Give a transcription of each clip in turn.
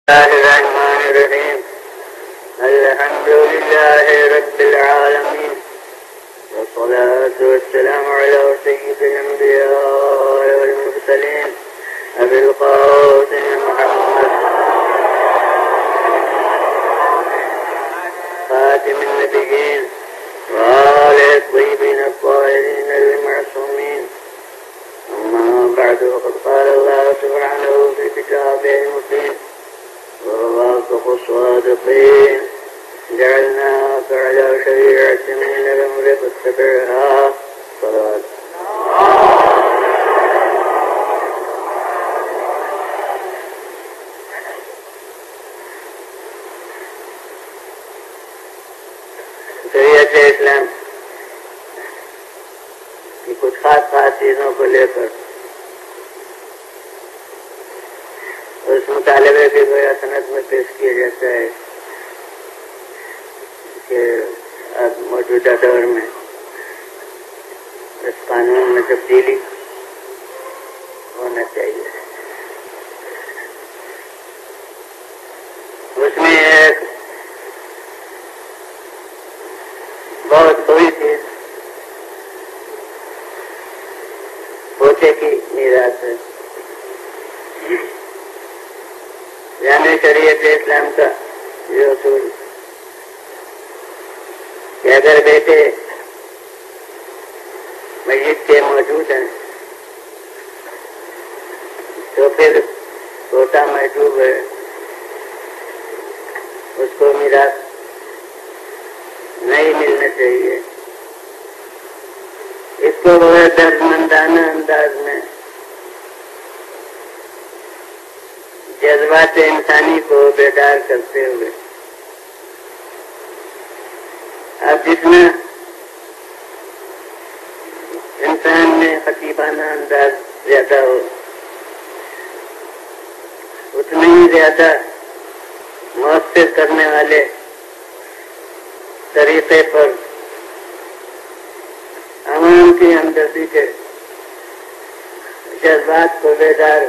الرحمن الرحيم الحمد لله رب العالمين والصلاة والسلام على سيد الأنبياء والمرسلين أبي القاسم محمد خاتم النبيين وآله الطيبين الطاهرين المعصومين. أما بعد وقد قال الله سبحانه في كتابه المبين ووافق الصادقين جعلناك على شريعة من الأمر فاتبعها صلاة. شریعت اسلام کی کچھ خاص چیزوں کو لے کر اس مطالبے کی گویا صنعت میں پیش کیا جاتا ہے کہ اب موجودہ دور میں اس قانون میں تبدیلی ہونا چاہیے. اس میں ایک بہت بڑی چیز پوچھے کی میراث ہے. یعنی شریعت اسلام کا یہ اصول کہ اگر بیٹے میت کے موجود ہیں تو پھر چھوٹا محجوب ہے اس کو میراث نہیں ملنا چاہیے. اس کو بغیر دردمندانہ انداز میں جذبات انسانی کو بیدار کرتے ہوئے اب جتنا انسان میں خطیبانہ انداز زیادہ ہو اتنے ہی زیادہ مؤثر کرنے والے طریقے پر عوام کی ہمدردی کے جذبات کو بیدار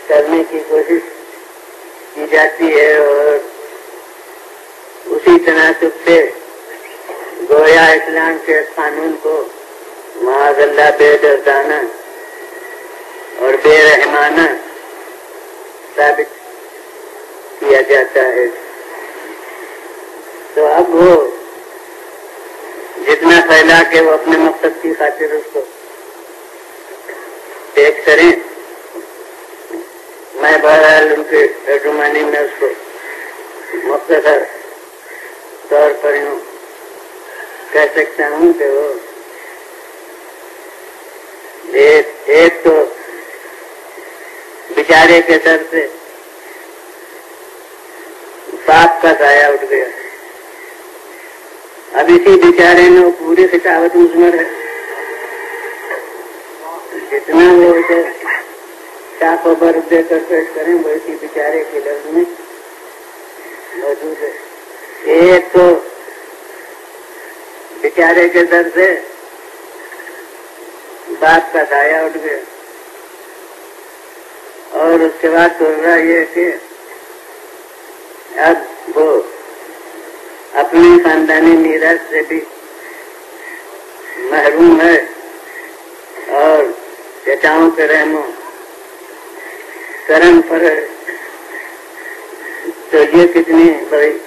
کرنے کی کوشش کی جاتی ہے اور اسی تناسب سے گویا اسلام کے قانون کو معاذ اللہ بے دردانہ اور بے رحمانہ ثابت کیا جاتا ہے. تو اب وہ جتنا پھیلا کے وہ اپنے مقصد کی خاطر اس کو پیش کریں میں بہرحال ان کے ترجمانی میں اس کو مختصر طور پر یوں کہہ سکتا ہوں کہ وہ ایک تو بیچارے کے سر سے باپ کا سایہ اٹھ گیا. اب اسی بیچارے میں وہ پوری خطابت مضمر ہے جتنا وہ اسے چاق و برف دے کر پیش کریں وہ اسی بیچارے کے لفظ میں موجود ہے. ایک تو بیچارے کے سر سے باپ کا سایہ اٹھ گیا اور اس کے بعد سن رہا یہ کہ اب وہ اپنی خاندانی میراث سے بھی محروم ہے اور چچاؤں کے رحم و کرم پر ہے. تو یہ کتنی بڑی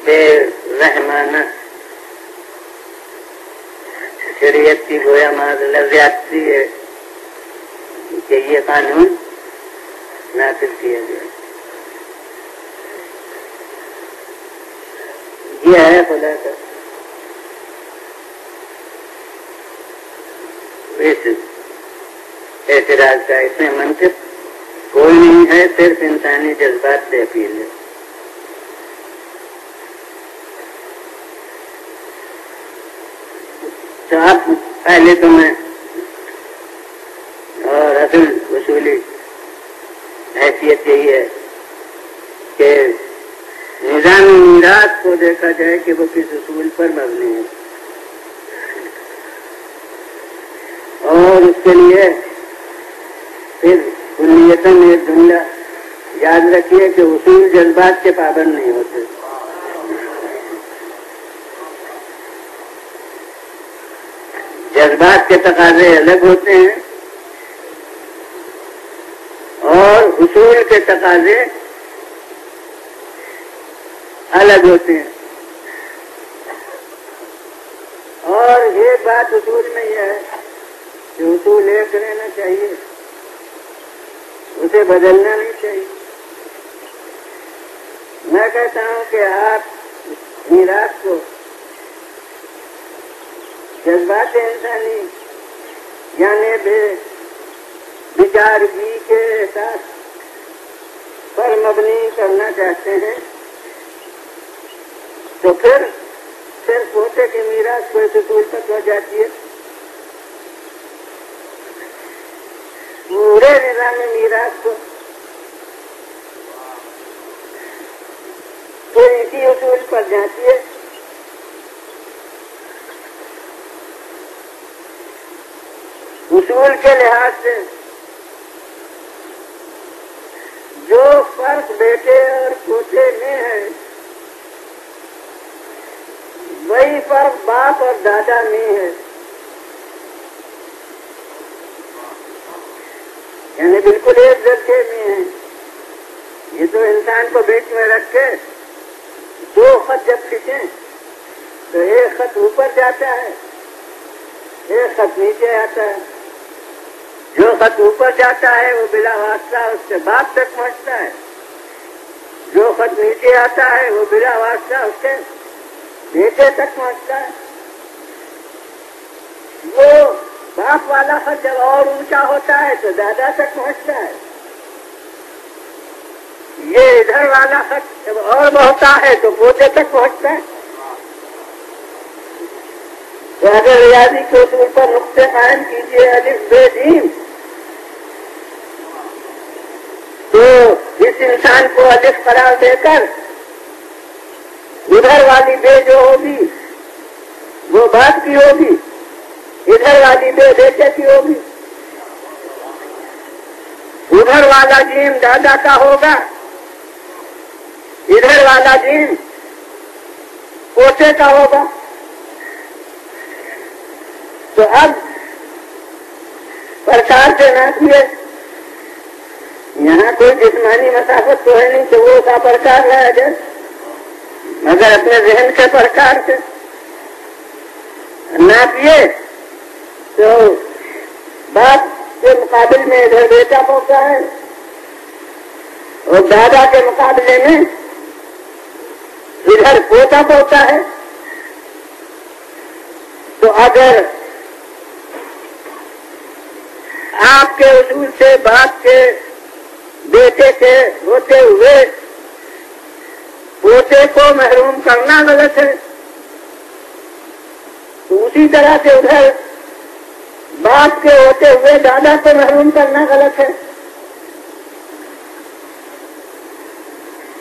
بے رحمانہ شریعت کی گویا معاذ اللہ زیادتی ہے کہ یہ قانون نافذ کیا گیا. یہ ہے خدا کا اس اعتراض کا. اس میں منطق کوئی نہیں ہے صرف انسانی جذبات سے اپیل ہے. تو اب پہلے تو میں اور اصل اصولی حیثیت یہی ہے کہ نظام میراث کو دیکھا جائے کہ وہ کس اصول پر مبنی ہے اور اس کے لیے پھر نتیجتاً ایک جملہ یاد رکھیے کہ اصول جذبات کے پابند نہیں ہوتے. جذبات کے تقاضے الگ ہوتے ہیں اور اصول کے تقاضے الگ ہوتے ہیں. اور ایک بات اصول میں یہ ہے کہ اصول ایک رہنا چاہیے، اسے بدلنا نہیں چاہیے. میں کہتا ہوں کہ آپ میراث کو جذبات انسانی یعنی بے بیچارگی کے احساس پر مبنی کرنا چاہتے ہیں تو پھر صرف پوتے کی میراث کو اس اصول تک ہو جاتی ہے. پورے نظام میراث کو تو اسی اصول پر جاتی ہے. اصول کے لحاظ سے جو فرق بیٹے اور پوتے میں ہے وہی فرق باپ اور دادا میں ہے. یعنی بالکل ایک درجے میں ہے. یہ تو انسان کو بیچ میں رکھ کے دو خط جب کھینچیں تو ایک خط اوپر جاتا ہے ایک خط نیچے آتا ہے. جو خط اوپر جاتا ہے وہ بلا واسطہ اس کے باپ تک پہنچتا ہے. جو خط نیچے آتا ہے وہ بلا واسطہ اس کے بیٹے تک پہنچتا ہے. وہ باپ والا خط جب اور اونچا ہوتا ہے تو دادا تک پہنچتا ہے. یہ ادھر والا خط جب اور بڑھتا ہے تو پوتے تک پہنچتا ہے. تو اگر ریاضی کے اصول پر نقطے قائم کیجیے الف بے جیم تو اس انسان کو الف قرار دے کر ادھر والی بے جو ہوگی وہ باپ کی ہوگی، ادھر والی بے بیٹے کی ہوگی. ادھر والا جیم دادا کا ہوگا، ادھر والا جیم پوتے کا ہوگا. تو اب پرکار سے ناپیے. یہاں کوئی جسمانی مسافت تو ہے نہیں کہ وہ کا پرکار لایا جائے، مگر اپنے ذہن کے پرکار سے ناپیے تو باپ کے مقابل میں ادھر بیٹا پہنچا ہے اور دادا کے مقابلے میں ادھر پوتا پہنچا ہے. تو اگر آپ کے اصول سے باپ کے بیٹے کے ہوتے ہوئے پوتے کو محروم کرنا غلط ہے تو اسی طرح سے ادھر باپ کے ہوتے ہوئے دادا کو محروم کرنا غلط ہے.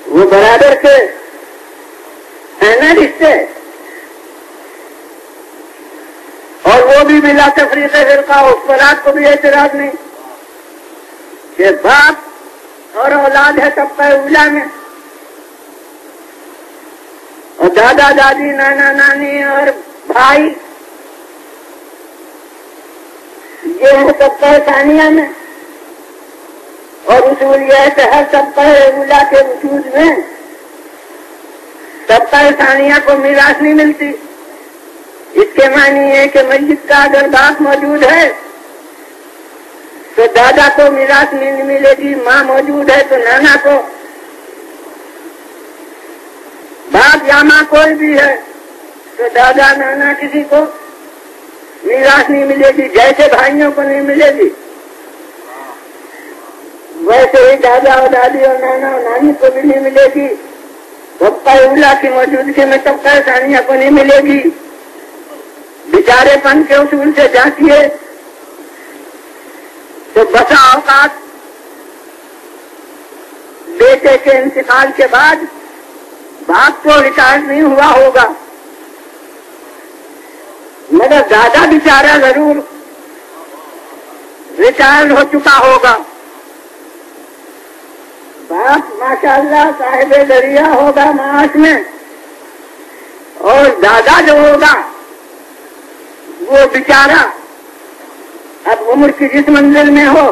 وہ برابر کے ہے نا رشتے، اور وہ بھی بلا تفریق فرقہ اس پر آپ کو بھی اعتراض نہیں کہ باپ اور اولاد ہے طبقہ اولا میں اور دادا دادی نانا نانی اور بھائی یہ ہے طبقہ ثانیہ میں. اور اصول یہ ہے کہ ہر طبقہ اولا کے وجود میں طبقہ ثانیہ کو میراث نہیں ملتی. اس کے معنی ہے کہ میت کا اگر باپ موجود ہے تو دادا کو میراث نہیں ملے گی، ماں موجود ہے تو نانا کو، باپ یا ماں کوئی بھی ہے تو دادا نانا کسی کو میراث نہیں ملے گی. جیسے بھائیوں کو نہیں ملے گی ویسے ہی دادا اور دادی اور نانا اور نانی کو بھی نہیں ملے گی. طبقہ اولا کی موجودگی میں طبقہ ثانیہ کو نہیں ملے گی. بیچارے پن کے اصول سے جانچیے تو بسا اوقات بیٹے کے انتقال کے بعد باپ کو ریٹائر نہیں ہوا ہوگا مگر دادا بیچارہ ضرور ریٹائر ہو چکا ہوگا. باپ ماشاءاللہ صاحب دریا ہوگا معاش میں، اور دادا جو ہوگا وہ بیچارہ اب عمر کی جس منزل میں ہو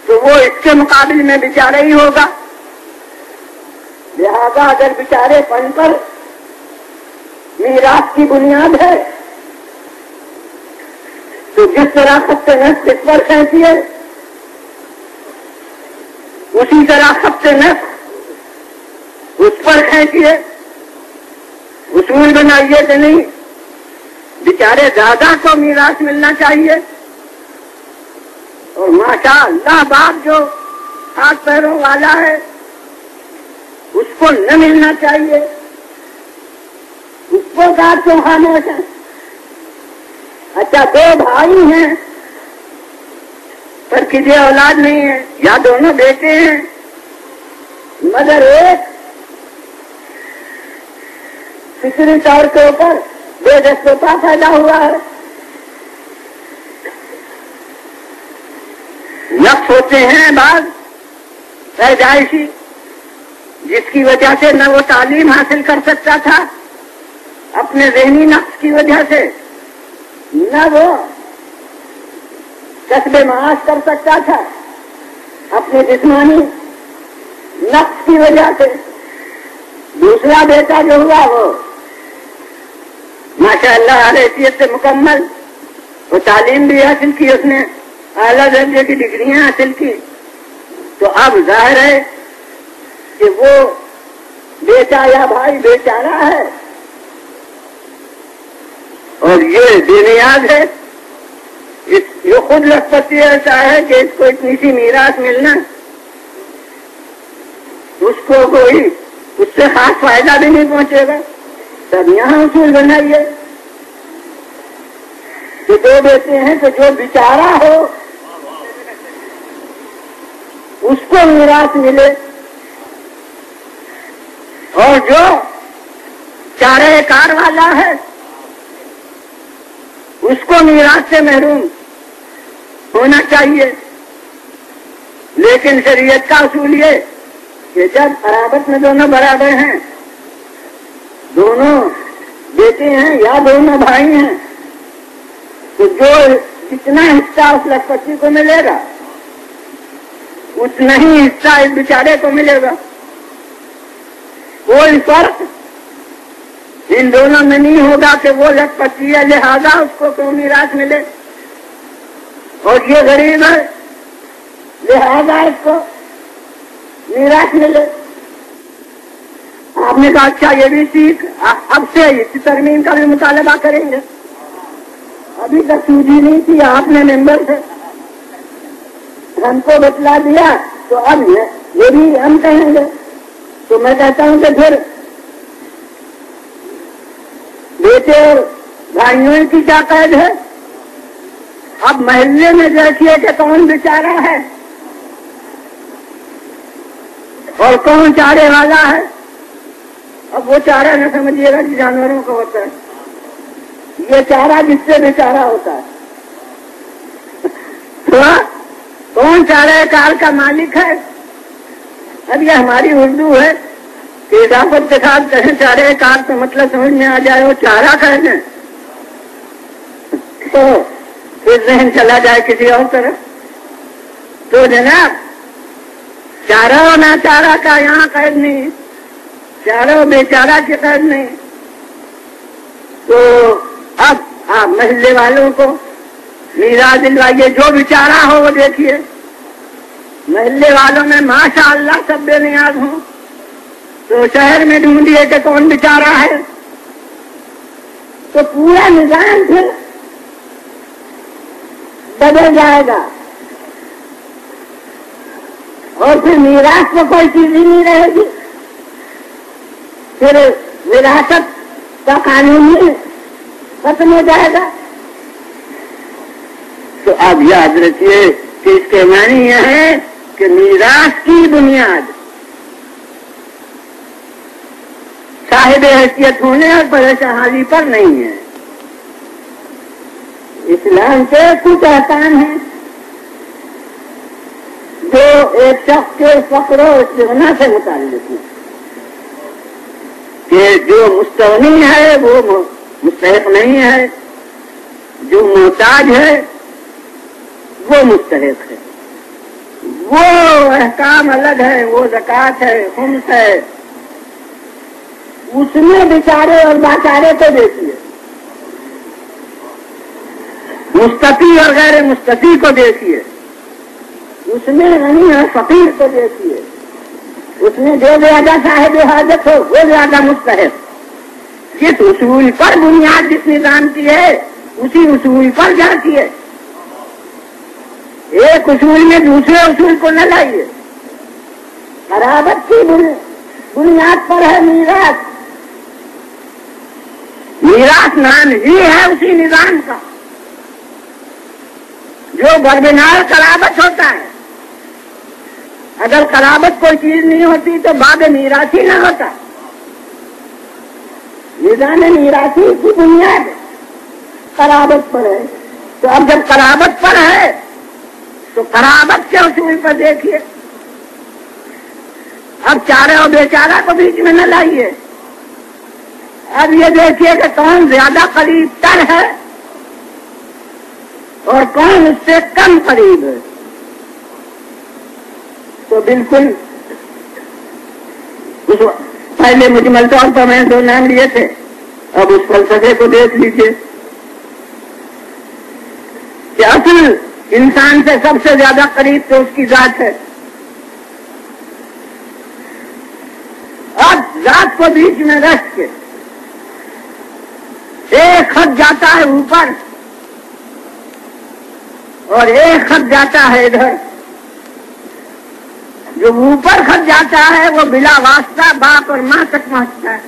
تو وہ اس کے مقابل میں بیچارہ ہی ہوگا. لہذا اگر بیچارے پن پر میراث کی بنیاد ہے تو جس طرح خط نفس اس پر کھینچی ہے اسی طرح خط نفس اس پر کھینچیے. اصول بنائیے کہ نہیں بیچارے دادا کو میراث ملنا چاہیے، اور ماشاء اللہ باپ جو ہاتھ پیروں والا ہے اس کو نہ ملنا چاہیے. اس کو بات کیوں خاموش ہے؟ اچھا دو بھائی ہیں پر کسی اولاد نہیں ہے، یا دونوں بیٹے ہیں مگر ایک فطری طور کے اوپر بے دستوتا پیدا ہوا ہے. نقص ہوتے ہیں بعض پیدائشی جس کی وجہ سے نہ وہ تعلیم حاصل کر سکتا تھا اپنے ذہنی نقص کی وجہ سے، نہ وہ کسب معاش کر سکتا تھا اپنے جسمانی نقص کی وجہ سے. دوسرا بیٹا جو ہوا وہ ماشاءاللہ حیثیت سے مکمل، وہ تعلیم بھی حاصل کی، اس نے اعلیٰ درجے کی ڈگریاں حاصل کی. تو اب ظاہر ہے کہ وہ بیٹا یا بھائی بیچارہ ہے اور یہ بے نیاز ہے. یہ خود لکھپتی ایسا ہے کہ اس کو اتنی سی میراث ملنا اس کو کوئی اس سے خاص فائدہ بھی نہیں پہنچے گا. تب یہاں اصول بنائیے کہ دو بیٹے ہیں تو جو بیچارہ ہو اس کو میراث ملے، اور جو چارہ کار والا ہے اس کو میراث سے محروم ہونا چاہیے. لیکن شریعت کا اصول یہ کہ جب قرابت میں دونوں برابر ہیں، دونوں بیٹے ہیں یا دونوں بھائی ہیں، تو جو جتنا حصہ اس لکھپتی کو ملے گا اتنا ہی حصہ اس بیچارے کو ملے گا. کوئی فرق ان دونوں میں نہیں ہوگا کہ وہ لکھپتی ہے لہذا اس کو کیوں میراث ملے اور یہ غریب ہے لہذا اس کو میراث ملے. آپ نے کہا اچھا یہ بھی سیکھ، اب سے اس ترمیم کا بھی مطالبہ کریں گے. ابھی تک سوجی نہیں تھی، آپ نے ممبر سے ہم کو بتلا دیا تو اب یہ بھی ہم کہیں گے. تو میں کہتا ہوں کہ پھر بیٹے اور بھائیوں کی کیا قید ہے؟ اب محلے میں دیکھیے کہ کون بیچارہ ہے اور کون چارے والا ہے. اب وہ چارہ نہ سمجھیے گا کہ جانوروں کا ہوتا ہے، یہ چارہ جس سے بیچارہ ہوتا ہے. تو کون چارہ کار کا مالک ہے؟ اب یہ ہماری اردو ہے کہ اضافت کے ساتھ کہیں چارہ کار تو مطلب سمجھ میں آ جائے وہ چارہ کہنے تو پھر ذہن چلا جائے کسی اور طرف. تو جناب چارہ و ناچارہ کا یہاں قید نہیں، چارہ و بیچارہ کی قید نہیں. تو اب آپ محلے والوں کو میراث دلوائیے، جو بیچارہ ہو وہ دیکھیے. محلے والوں میں ماشاء اللہ سب بے نیاز ہوں تو شہر میں ڈھونڈیے کہ کون بیچارہ ہے، تو پورا نظام پھر بدل جائے گا اور پھر میراث میں کوئی چیز ہی نہیں رہے گی. پھر وراثت کا قانون ہی ختم ہو جائے گا. تو اب یاد رکھیے کہ اس کے معنی یہ ہے کہ میراث کی بنیاد صاحب حیثیت ہونے اور پریشان حالی پر نہیں ہے. اسلام کے کچھ احکام ہیں جو ایک شخص کے فقر و استغنا سے متعلق ہے کہ جو مستغنی ہے وہ مستحق نہیں ہے، جو محتاج ہے وہ مستحق ہے، وہ احکام الگ ہے، وہ زکوٰۃ ہے، خمس ہے، اس میں بیچارے اور باچارے کو دیکھیے، مستفی اور غیر مستفی کو دیکھیے، اس میں غنی اور فقیر کو دیکھیے، اس میں جو زیادہ صاحب حاجت ہو وہ زیادہ مستحق۔ جس اصول پر بنیاد جس نظام کی ہے اسی اصول پر جاتی ہے، ایک اصول میں دوسرے اصول کو نہ لائیے۔ قرابت کی بنیاد پر ہے میراث، میراث نام ہی ہے اسی نظام کا جو بربنار قرابت ہوتا ہے۔ اگر قرابت کوئی چیز نہیں ہوتی تو باب میراث ہی نہ ہوتا۔ نظام میراثی کی بنیاد قرابت پر ہے، تو اب جب قرابت پر ہے تو قرابت کے اصول پر دیکھیے۔ اب چارے اور بیچارہ کو بیچ میں نہ لائیے، اب یہ دیکھیے کہ کون زیادہ قریب تر ہے اور کون اس سے کم قریب ہے۔ تو بالکل پہلے مجمل طور پر میں نے 2 نام لیے تھے، اب اس فلسفے کو دیکھ لیجیے کہ اصل انسان سے سب سے زیادہ قریب تو اس کی ذات ہے۔ اب ذات کو بیچ میں رکھ کے ایک خط جاتا ہے اوپر اور ایک خط جاتا ہے ادھر۔ جو اوپر خط جاتا ہے وہ بلا واسطہ باپ اور ماں تک پہنچتا ہے،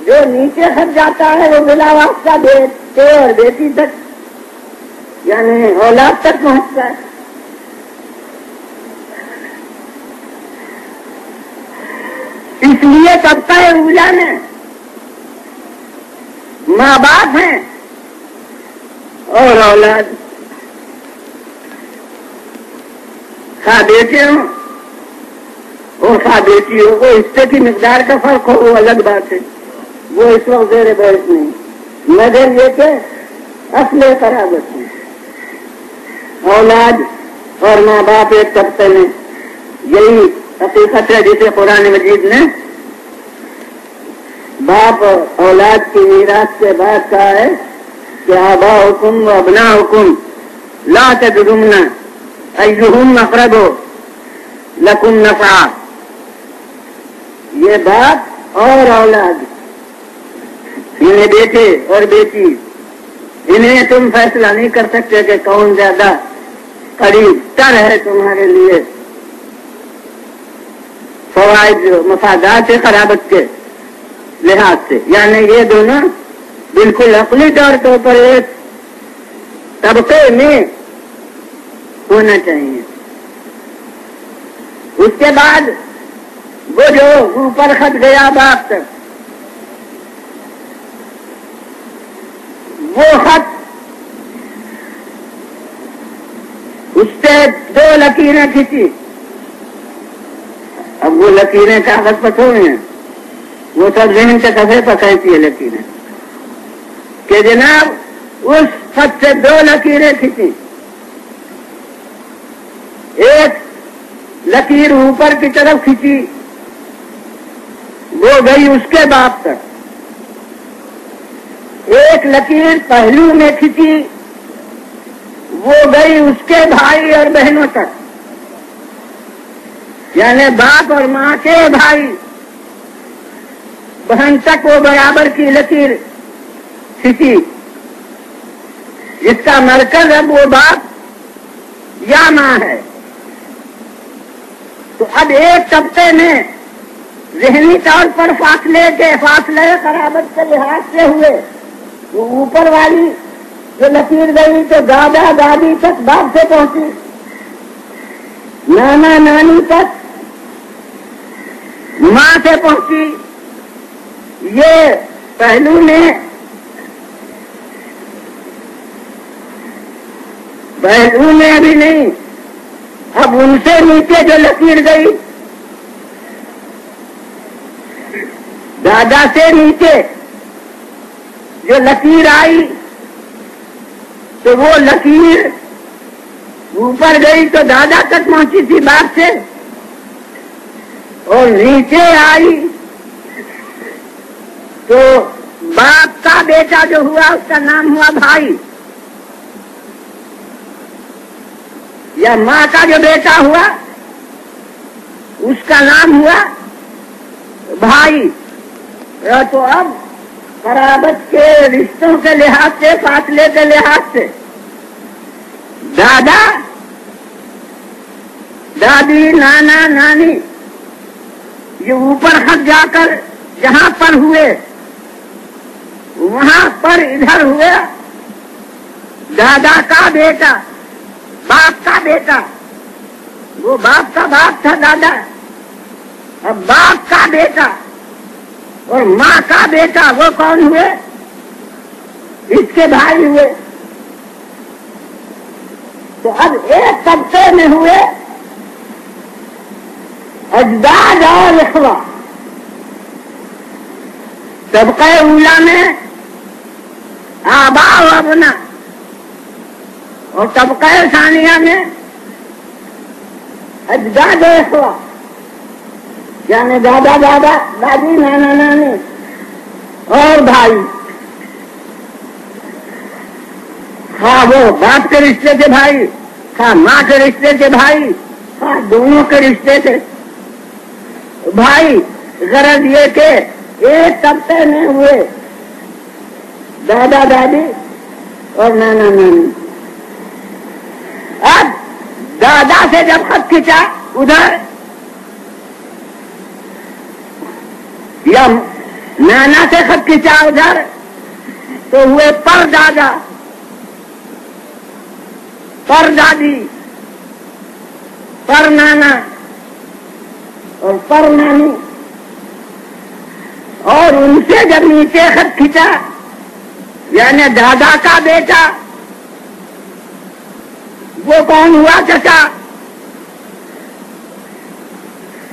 جو نیچے خط جاتا ہے وہ بلا واسطہ بیٹے اور بیٹی تک یعنی اولاد تک پہنچتا ہے۔ اس لیے طبقہ اولا میں ماں باپ ہیں اور اولاد، خواہ بیٹے ہوں اور خواہ بیٹی ہو، وہ حصے کی مقدار کا فرق ہو وہ الگ بات ہے، وہ اس وقت زیر بحث نہیں، مگر یہ کہ اصل قرابت ہے۔ اولاد اور ماں باپ ایک طبقے میں، یہی حقیقت ہے جسے قرآن مجید نے باپ اور اولاد کی میراث کے بعد کہا ہے کہ آباؤکم و ابناؤکم لا تدرون ایہم اقرب لکم نفعا۔ یہ باپ اور اولاد، انہیں بیٹے اور بیٹی، انہیں تم فیصلہ نہیں کر سکتے کہ کون زیادہ قریب تر ہے تمہارے لیے فوائد مفادات قرابت کے لحاظ سے، یعنی یہ دونوں بالکل عقلی طور کے اوپر ایک طبقے میں ہونا چاہیے۔ اس کے بعد وہ جو اوپر خط گیا باپ تک، وہ خط اس سے 2 لکیریں کھینچی۔ اب وہ لکیریں کاغذ پر تھوڑی ہیں، وہ سب ذہن کے صفحے پر کہتی ہے لکیریں کہ جناب اس خط سے 2 لکیریں کھینچی، ایک لکیر اوپر کی طرف کھینچی، وہ گئی اس کے باپ تک، ایک لکیر پہلو میں کھینچی، وہ گئی اس کے بھائی اور بہنوں تک، یعنی باپ اور ماں کے بھائی بہن تک وہ برابر کی لکیر کھینچی، جس کا مرکز اب وہ باپ یا ماں ہے۔ تو اب ایک طبقے میں ذہنی طور پر فاصلے قرابت کے لحاظ سے ہوئے، وہ اوپر والی جو لکیر گئی تو دادا دادی تک باپ سے پہنچی، نانا نانی تک ماں سے پہنچی۔ یہ پہلو میں پہلو میں ابھی نہیں، اب ان سے نیچے جو لکیر گئی، دادا سے نیچے جو لکیر آئی تو وہ لکیر اوپر گئی تو دادا تک پہنچی تھی باپ سے، اور نیچے آئی تو باپ کا بیٹا جو ہوا اس کا نام ہوا بھائی، یا ماں کا جو بیٹا ہوا اس کا نام ہوا بھائی۔ تو اب قرابت کے رشتوں کے لحاظ سے، فاصلے کے لحاظ سے دادا دادی نانا نانی یہ اوپر خط جا کر جہاں پر ہوئے وہاں پر ادھر ہوئے دادا کا بیٹا، باپ کا بیٹا، وہ باپ کا باپ تھا دادا، اب باپ کا بیٹا اور ماں کا بیٹا وہ کون ہوئے؟ اس کے بھائی ہوئے۔ تو اب ایک طبقے میں ہوئے اجداد اور اخوہ، طبقہ اولا میں آبا و ابنا، اور طبقہ ثانیہ میں اجداد و اخوہ، یعنی دادا دادا دادی نانا نانی اور بھائی، خواہ وہ باپ کے رشتے کے بھائی، خواہ ماں کے رشتے کے بھائی، خواہ دونوں کے رشتے تھے بھائی۔ غرض یہ کہ ایک طبقے میں ہوئے دادا دادی اور نانا نانی۔ اب دادا سے جب خط کھینچا ادھر یا نانا سے خط کھینچا ادھر تو ہوئے پر دادا، پر دادی، پر نانا اور پر نانی، اور ان سے جب نیچے خط کھینچا یعنی دادا کا بیٹا وہ کون ہوا؟ چچا۔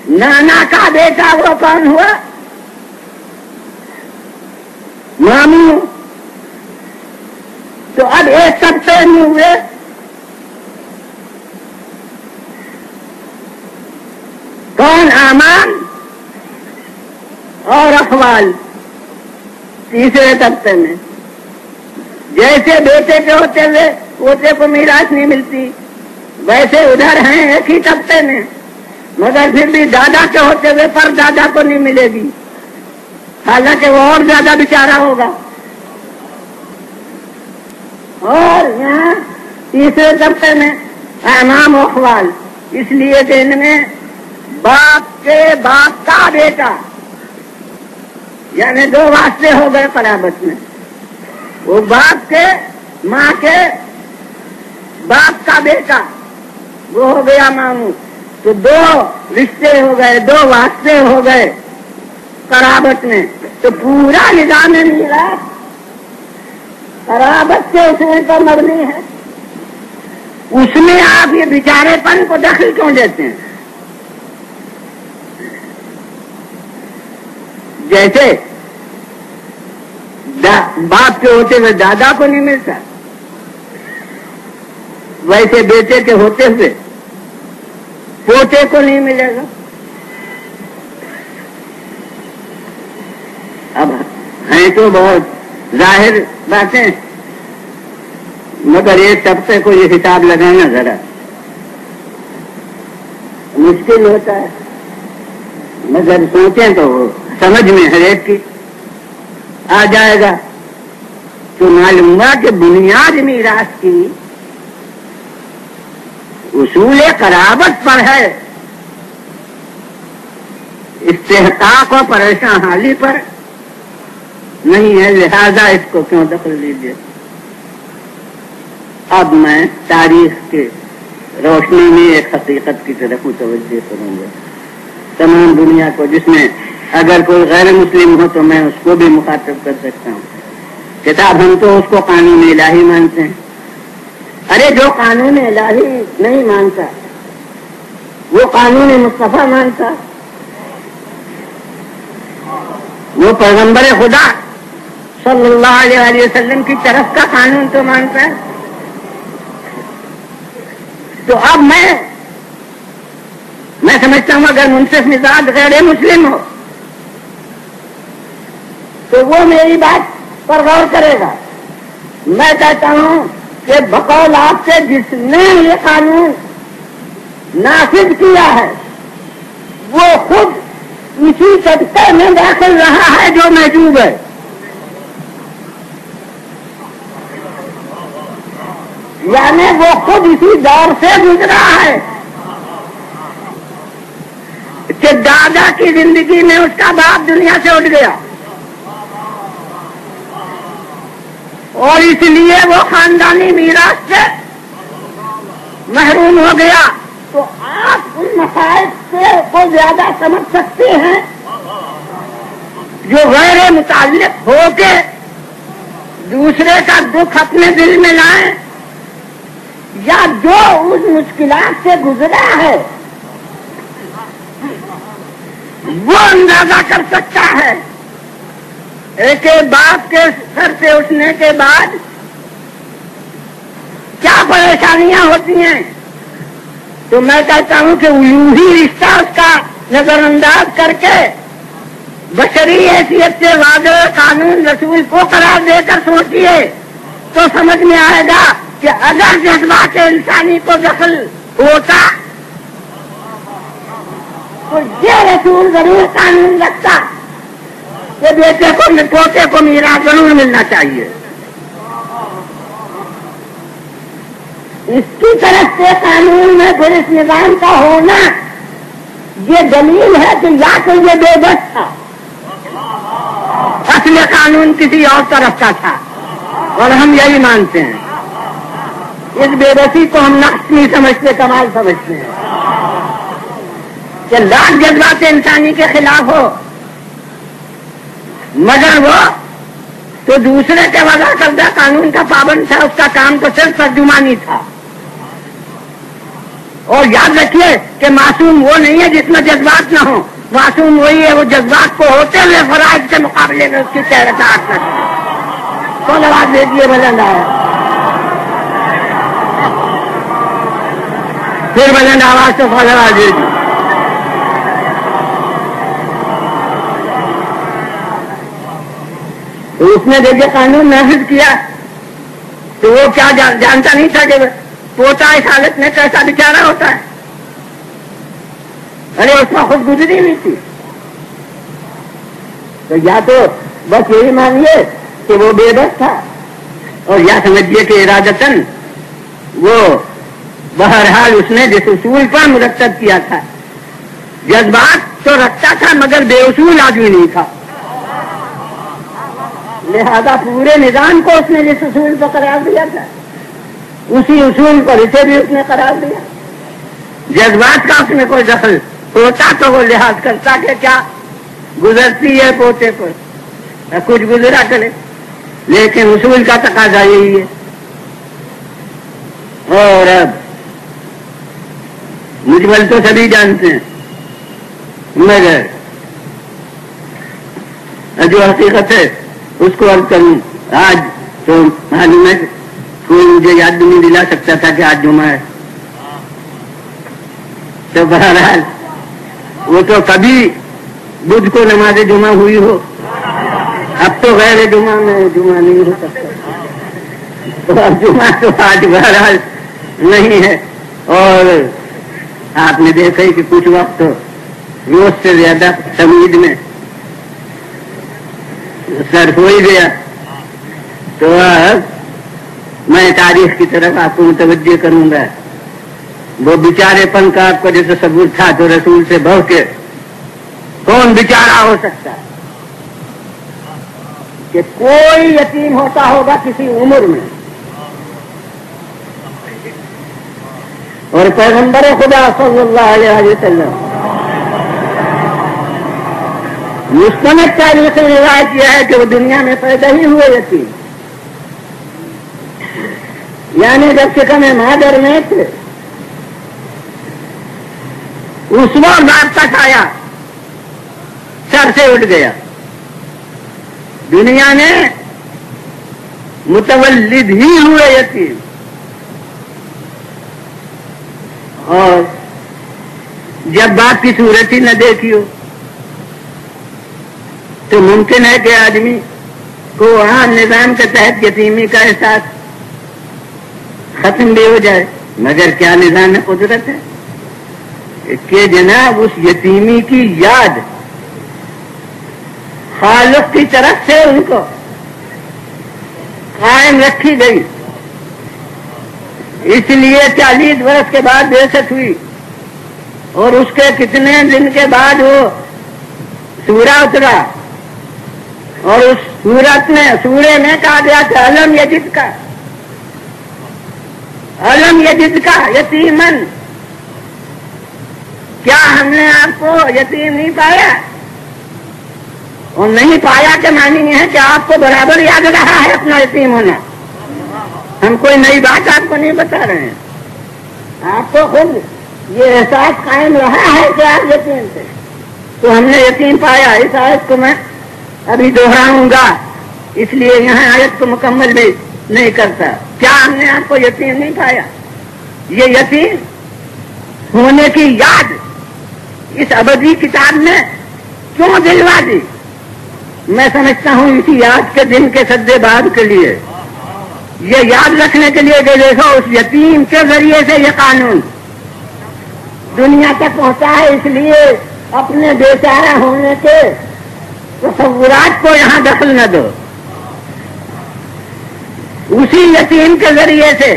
نانا کا بیٹا وہ کون ہوا؟ ماموں۔ تو اب ایک طبقے میں ہوئے کون؟ اعمام اور اخوال۔ تیسرے طبقے میں جیسے بیٹے کے ہوتے ہوئے پوتے کو میراث نہیں ملتی، ویسے ادھر ہیں ایک ہی طبقے میں، مگر پھر بھی دادا کے ہوتے ہوئے پر دادا کو نہیں ملے گی، حالانکہ وہ اور زیادہ بیچارہ ہوگا۔ اور یہاں تیسرے طبقے میں اعمام و اخوال، اس لیے کہ ان میں باپ کے باپ کا بیٹا، یعنی دو واسطے ہو گئے قرابت میں، وہ باپ کے ماں کے باپ کا بیٹا وہ ہو گیا ماموں، تو دو رشتے ہو گئے، دو واسطے ہو گئے قرابت میں۔ تو پورا نظام میراث قرابت کے اصول پر مبنی ہے، اس میں آپ یہ بیچارے پن کو دخل کیوں دیتے ہیں؟ جیسے باپ کے ہوتے ہوئے دادا کو نہیں ملتا، ویسے بیٹے کے ہوتے ہوئے پوتے کو نہیں ملے گا۔ اب ہیں تو بہت ظاہر باتیں، مگر ایک طبقے کو یہ حساب لگانا ذرا مشکل ہوتا ہے، مگر سوچیں تو سمجھ میں ہر ایک کی آ جائے گا۔ تو معلوم ہوا کہ بنیاد میراث کی اصول قرابت پر ہے، استحقاق و پریشان حالی پر نہیں ہے، لہذا اس کو کیوں دخل دیجیے۔ اب میں تاریخ کے روشنی میں ایک حقیقت کی طرف متوجہ کروں گا تمام دنیا کو، جس میں اگر کوئی غیر مسلم ہو تو میں اس کو بھی مخاطب کر سکتا ہوں۔ کتاب ہم تو اس کو قانون الہی مانتے ہیں، ارے جو قانون الہی نہیں مانتا وہ قانون مصطفیٰ مانتا، وہ پیغمبر خدا صلی اللہ علیہ وسلم کی طرف کا قانون تو مانتا ہے۔ تو اب میں سمجھتا ہوں اگر منصف مزاج غیر مسلم ہو تو وہ میری بات پر غور کرے گا۔ میں کہتا ہوں کہ بقول آپ سے جس نے یہ قانون نافذ کیا ہے وہ خود اسی طبقے میں داخل رہا ہے جو محجوب ہے۔ یعنی وہ خود اسی دور سے گزرا ہے کہ دادا کی زندگی میں اس کا باپ دنیا سے اٹھ گیا اور اس لیے وہ خاندانی میراث سے محروم ہو گیا۔ تو آپ ان مسائل کو زیادہ سمجھ سکتے ہیں جو غیر متعلق ہو کے دوسرے کا دکھ اپنے دل میں لائیں، یا جو اس مشکلات سے گزرا ہے وہ اندازہ کر سکتا ہے۔ ایک باپ کے سر سے اٹھنے کے بعد کیا پریشانیاں ہوتی ہیں، تو میں کہتا ہوں کہ الوہی رشتہ اس کا نظر انداز کر کے بشری حیثیت سے واضح قانون رسول کو قرار دے کر سوچیے تو سمجھ میں آئے گا کہ اگر جذبات انسانی کو دخل ہوتا تو یہ رسول ضرور قانون رکھتا کہ بیٹے کو پوتے کو میراث ضرور ملنا چاہیے۔ اس کی طرف سے قانون میں پھر اس نظام کا ہونا یہ دلیل ہے کہ یا تو یہ بے بس تھا، اصل قانون کسی اور طرف کا تھا، اور ہم یہی مانتے ہیں۔ اس بے بسی کو ہم نقص نہیں سمجھتے، کمال سمجھتے ہیں کہ لاکھ جذبات انسانی کے خلاف ہو مگر وہ تو دوسرے کے وضع کردہ قانون کا پابند تھا، اس کا کام تو صرف ترجمانی تھا۔ اور یاد رکھیے کہ معصوم وہ نہیں ہے جس میں جذبات نہ ہو، معصوم وہی ہے وہ جذبات کو ہوتے ہوئے فرائض کے مقابلے میں اس کی تحرکات نہ کرے۔ کون آواز دے دیے بلند آیا، پھر بلند آواز سے کون آواز دے دی۔ تو اس نے دیکھے قانون نافذ کیا تو وہ کیا جانتا نہیں تھا کہ پوتا اس حالت میں کیسا بیچارہ ہوتا ہے۔ ارے اس میں خود گزری ہوئی تھی۔ تو یا تو بس یہی مانیے کہ وہ بے بس تھا، اور یا سمجھیے کہ ارادتاً وہ بہرحال اس نے جس اصول پر مرتب کیا تھا، جذبات تو رکھتا تھا مگر بے اصول آدمی نہیں تھا، لہذا پورے نظام کو اس نے جس اصول پر قرار دیا تھا اسی اصول پر اسے بھی اس نے قرار دیا۔ جذبات کا اس میں کوئی دخل ہوتا تو وہ لحاظ کرتا کہ کیا گزرتی ہے پوتے پر، کچھ گزرا کرے، لیکن اصول کا تقاضا یہی ہے۔ اور اب مجمل تو سبھی جانتے ہیں مگر جو حقیقت ہے اس کو عرض کروں۔ آج تو معلوم ہے کوئی مجھے یاد بھی نہیں دلا سکتا تھا کہ آج جمعہ ہے، تو بہرحال وہ تو کبھی بدھ کو نماز جمعہ ہوئی ہو، اب تو غیر جمعہ میں جمعہ نہیں ہو سکتا، تو اب جمعہ تو آج بہرحال نہیں ہے۔ اور آپ نے دیکھا ہی کہ کچھ وقت روز سے زیادہ تمید میں صرف ہو ہی گیا۔ تو اب میں تاریخ کی طرف آپ کو متوجہ کروں گا۔ وہ بیچارے پن کا آپ کو جو تصور تھا تو رسول سے بہو کے کون بیچارہ ہو سکتا کہ کوئی یتیم ہوتا ہوگا کسی عمر میں، اور پیغمبر خدا صلی اللہ علیہ وسلم مستند تاریخی روایت یہ ہے کہ وہ دنیا میں پیدا ہی ہوئے یتیم، یعنی جب شکم مادر میں تھے اس وقت باپ کا سایہ سر سے اٹھ گیا. دنیا میں متولد ہی ہوئے یتیم اور جب باپ کی صورت ہی نہ دیکھی ہو تو ممکن ہے کہ آدمی کو عام نظام کے تحت یتیمی کا احساس ختم بھی ہو جائے. مگر کیا نظام قدرت ہے کہ جناب اس یتیمی کی یاد خالق کی طرف سے ان کو قائم رکھی گئی. اس لیے 40 برس کے بعد بعثت ہوئی اور اس کے کتنے دن کے بعد وہ سورہ اترا اور اس سورے میں کہا گیا کہ علم یجد کا یتیمن. کیا ہم نے آپ کو یتیم نہیں پایا؟ اور نہیں پایا کہ معنی یہ ہے کہ آپ کو برابر یاد رہا ہے اپنا یتیم ہونا. ہم کوئی نئی بات آپ کو نہیں بتا رہے ہیں. آپ کو خود یہ احساس قائم رہا ہے کہ آپ یتیم تھے تو ہم نے یتیم پایا. اس آیت کو میں ابھی دوہراؤں گا اس لیے یہاں آیت کو مکمل بھی نہیں کرتا. کیا ہم نے آپ کو یتیم نہیں پایا؟ یہ یتیم ہونے کی یاد اس ابدی کتاب میں کیوں دلوا دی؟ میں سمجھتا ہوں اسی یاد کے دن کے سدے بعد کے لیے، یہ یاد رکھنے کے لیے کہ دیکھو اس یتیم کے ذریعے سے یہ قانون دنیا تک پہنچا ہے. اس لیے اپنے بیچارہ ہونے کے تصورات کو یہاں دخل نہ دو. اسی یتیم کے ذریعے سے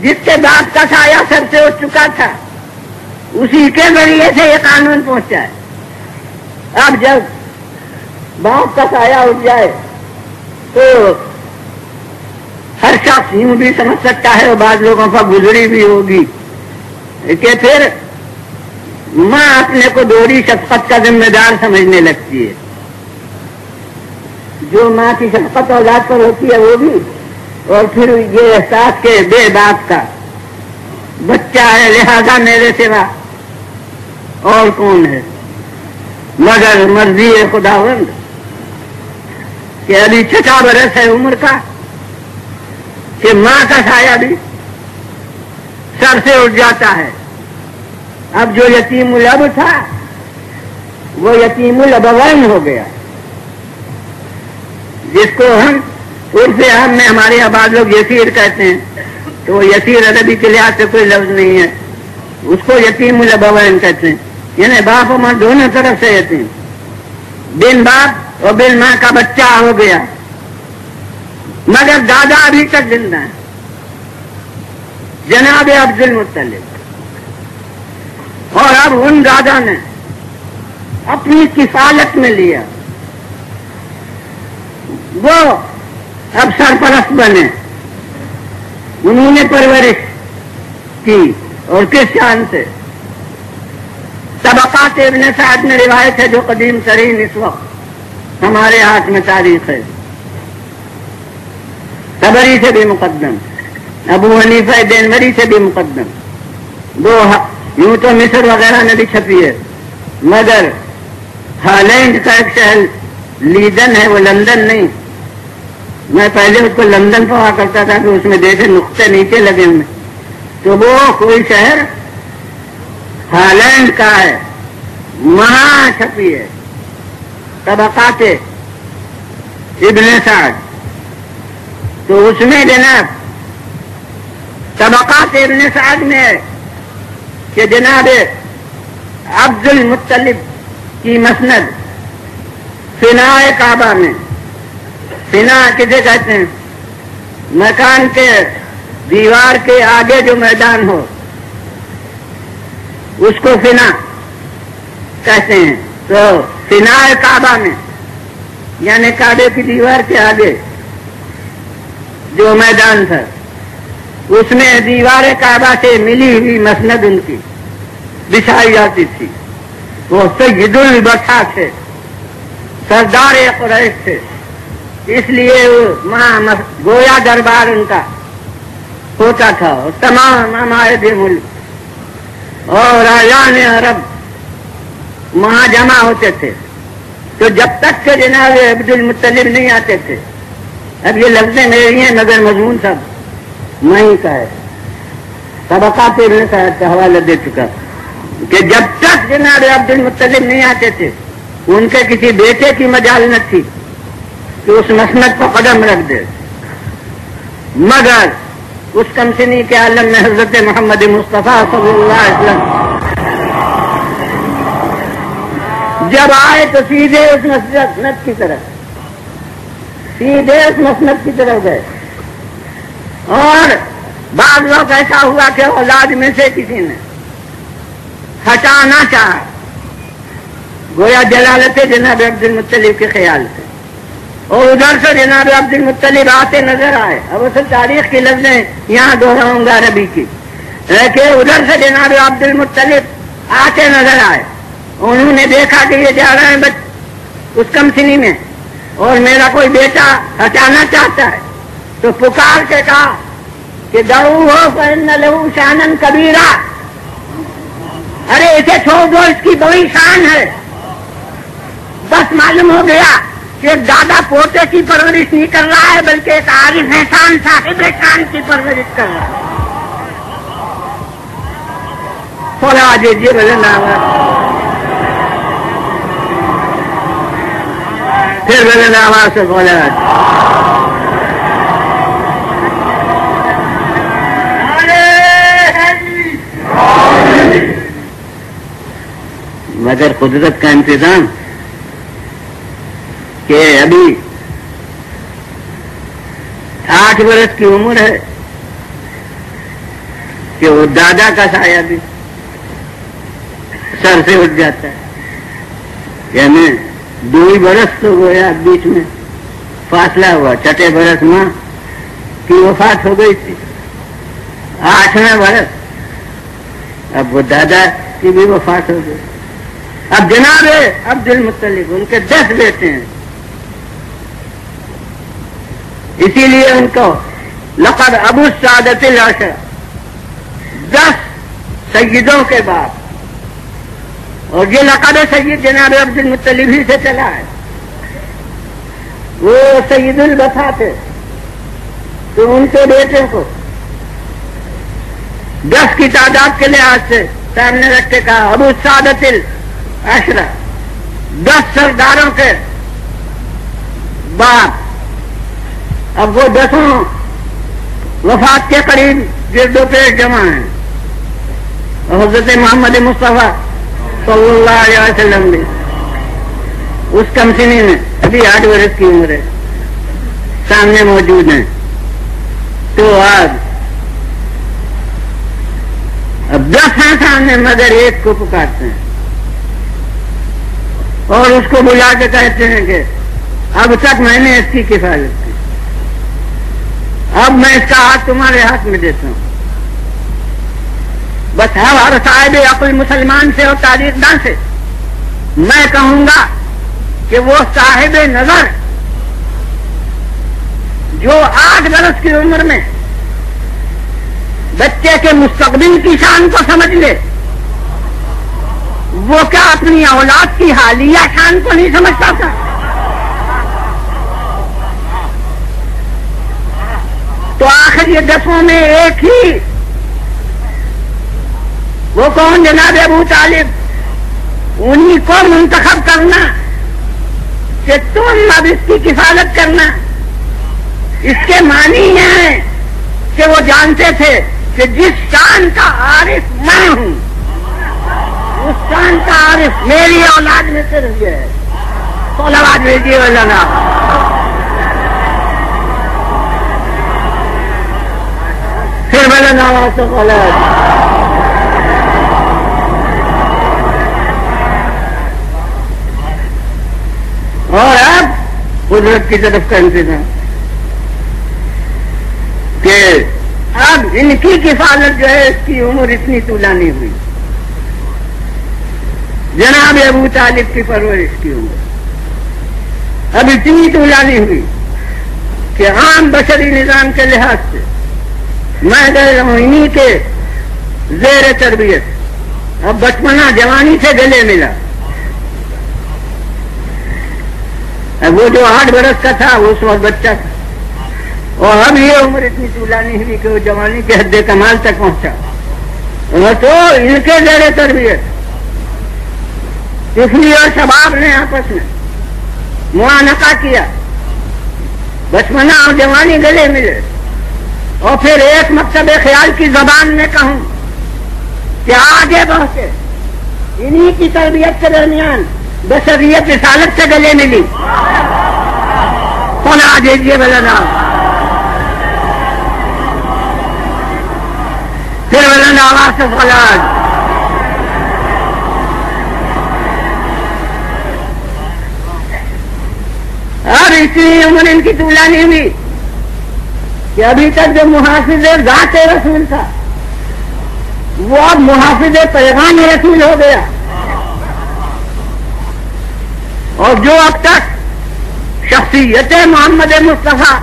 جس کے باپ کا سایہ سر سے اٹھ چکا تھا اسی کے ذریعے سے یہ قانون پہنچا ہے. اب جب باپ کا سایہ اٹھ جائے تو ہر شخص یوں بھی سمجھ سکتا ہے اور بعض لوگوں پر گزری بھی ہوگی کہ پھر ماں اپنے کو دوہری شفقت کا ذمہ دار سمجھنے لگتی ہے. جو ماں کی شفقت اولاد پر ہوتی ہے وہ بھی، اور پھر یہ احساس کہ بے باپ کا بچہ ہے لہذا میرے سوا اور کون ہے. مگر مرضی ہے خداوند کہ ابھی 6 برس ہے عمر کا کہ ماں کا سایہ بھی سر سے اٹھ جاتا ہے. اب جو یتیم الاب تھا وہ یتیم الابوین ہو گیا، جس کو ہم عرف عام میں ہمارے یہاں بعض لوگ یسیر کہتے ہیں تو وہ یسیر عربی کے لحاظ سے کوئی لفظ نہیں ہے، اس کو یتیم الابوین کہتے ہیں. یعنی باپ اور ماں دونوں طرف سے یتیم، بن باپ اور بن ماں کا بچہ ہو گیا. مگر دادا ابھی تک زندہ ہے، جناب عبد المطلب. اور اب ان دادا نے اپنی کفالت میں لیا، وہ اب سرپرست بنے. انہوں نے پرورش کی اور کس شان سے. طبقات ابن سعد میں روایت ہے جو قدیم ترین اس وقت ہمارے ہاتھ میں تاریخ ہے، طبری سے بھی مقدم، ابو حنیفہ دینوری سے بھی مقدم. دو یوں تو مصر وغیرہ میں بھی چھپی ہے، مگر ہالینڈ کا ایک شہر لیڈن ہے، وہ لندن نہیں. میں پہلے اس کو لندن پڑھا کرتا تھا کہ اس میں دیکھے نقطے نیچے لگے ہوئے، تو وہ کوئی شہر ہالینڈ کا ہے، وہاں چھپی ہے طبقات ابن سعد. تو اس میں جناب طبقات ابن سعد میں ہے کہ جناب عبد المطلب کی مسند فناء کعبہ میں، فنا کسے کہتے ہیں؟ مکان کے دیوار کے آگے جو میدان ہو اس کو فنا کہتے ہیں. تو فناء کعبہ میں یعنی کعبے کی دیوار کے آگے جو میدان تھا اس میں دیوار کعبہ سے ملی ہوئی مسند ان کی بچھائی جاتی تھی. وہ سید البطحہ تھے، سردار قریش تھے، اس لیے وہاں گویا دربار ان کا ہوتا تھا اور تمام عمائد ملک اور اعیان عرب وہاں جمع ہوتے تھے. تو جب تک کہ جناب عبد المطلب نہیں آتے تھے، اب یہ لفظیں میری ہیں مگر مضمون سب میں ہی کا ہے، طبقات ابن سعد کا حوالہ دے چکا کہ جب تک جناب عبد المطلب نہیں آتے تھے ان کے کسی بیٹے کی مجال نہ تھی کہ اس مسند کو قدم رکھ دے، مگر اس کمسنی کے عالم میں حضرت محمد مصطفیٰ صلی اللہ علیہ وسلم جب آئے تو سیدھے اس مسند کی طرف گئے. اور بعض لوگ ایسا ہوا کہ اولاد میں سے کسی نے ہٹانا چاہا، گویا جلالت جناب عبد المطلب کے خیال سے، اور ادھر سے جناب عبد المطلب آتے نظر آئے. اب اصل تاریخ کی لفظیں یہاں دوہراؤں گا عربی کی، لیکن ادھر سے جناب عبد المطلب آتے نظر آئے. انہوں نے دیکھا کہ یہ جا رہے ہیں اس کمسنی میں اور میرا کوئی بیٹا ہٹانا چاہتا ہے، تو پکار کے کہا کہ دعوہ فإن له شأنا کبیرا، ارے اسے چھوڑ دو، اس کی بڑی شان ہے. بس معلوم ہو گیا کہ ایک دادا پوتے کی پرورش نہیں کر رہا ہے بلکہ ایک عارف احسان صاحب شان کی پرورش کر رہا ہے. تھوڑا دیجیے بولے پھر بولے آواز سے بولے مگر قدرت کا انتظام کہ ابھی 8 برس کی عمر ہے کہ وہ دادا کا سایہ بھی سر سے اٹھ جاتا ہے. یعنی 2 برس تو گویا بیچ میں فاصلہ ہوا. 6 برس ماں کی وفات ہو گئی تھی، 8واں برس اب وہ دادا کی بھی وفات ہو گئی. اب جناب عبد المطلب ان کے 10 بیٹے ہیں، اسی لیے ان کو لقب ابو السعادت العشرہ، 10 سیدوں کے بعد. اور یہ لقب سید جناب عبد المطلب ہی سے چلا ہے. وہ سید البطا تھے تو ان کے بیٹے کو 10 کی تعداد کے لحاظ سے سامنے رکھ کے کہا ابو السعادت العشرہ، 10 سرداروں کے بعد. اب وہ 10 وفات کے قریب گرد و پیش جمع ہیں. حضرت محمد مصطفیٰ صلی اللہ علیہ وسلم بھی اس کمسنی میں ابھی 8 برس کی عمر ہے، سامنے موجود ہیں. تو اب 10 ہیں سامنے مگر ایک کو پکارتے ہیں اور اس کو بلا کے کہتے ہیں کہ اب تک میں نے اس کی کفالت کی، اب میں اس کا ہاتھ تمہارے ہاتھ میں دیتا ہوں. بس ہر صاحب عقل مسلمان سے اور تاریخ دان سے میں کہوں گا کہ وہ صاحب نظر جو 8 برس کی عمر میں بچے کے مستقبل کی شان کو سمجھ لے، وہ کیا اپنی اولاد کی حالیہ شان کو نہیں سمجھتا تھا؟ تو آخر یہ 10 میں ایک ہی، وہ کون؟ جناب ابو طالب. انہی کو منتخب کرنا کہ تم اب اس کی کفالت کرنا. اس کے معنی یہ ہے کہ وہ جانتے تھے کہ جس شان کا عارف میں ہوں اس شان کا عارف میری اولاد میں سے رہی ہے. تو آواز بھیجیے والا پھر بولے آواز تو بولا. اور اب قدرت کی طرف کا انتظام کہ اب ان کی کفالت جو ہے اس کی عمر اتنی طولانی ہوئی. جناب ابو طالب کی پرورش کی عمر اب اتنی طولانی ہوئی کہ عام بشری نظام کے لحاظ سے میں گئے رہا ہوں انہی کے زیر تربیت. اب بچپنا جوانی سے گلے ملا. اب وہ جو 8 برس کا تھا وہ اس وقت بچہ تھا, اور اب یہ عمر اتنی طولانی ہوئی کہ وہ جوانی کے حد کمال تک پہنچا. تو ان کے زیر تربیت طفلی اور شباب نے آپس میں معانقہ کیا, بچپنا اور جوانی گلے ملے, اور پھر ایک مکتب خیال کی زبان میں کہوں کہ آگے بڑھتے انہی کی تربیت کے درمیان بشریت رسالت سے گلے ملی. پناہ دیجیے بلنا, پھر بلند آواز سے فلاج. اب اتنی عمر ان کی طولانی ہوئی کہ ابھی تک جو محافظ ذات رسول تھا وہ اب محافظ پیغام رسول ہو گیا, اور جو اب تک شخصیت محمد مصطفیٰ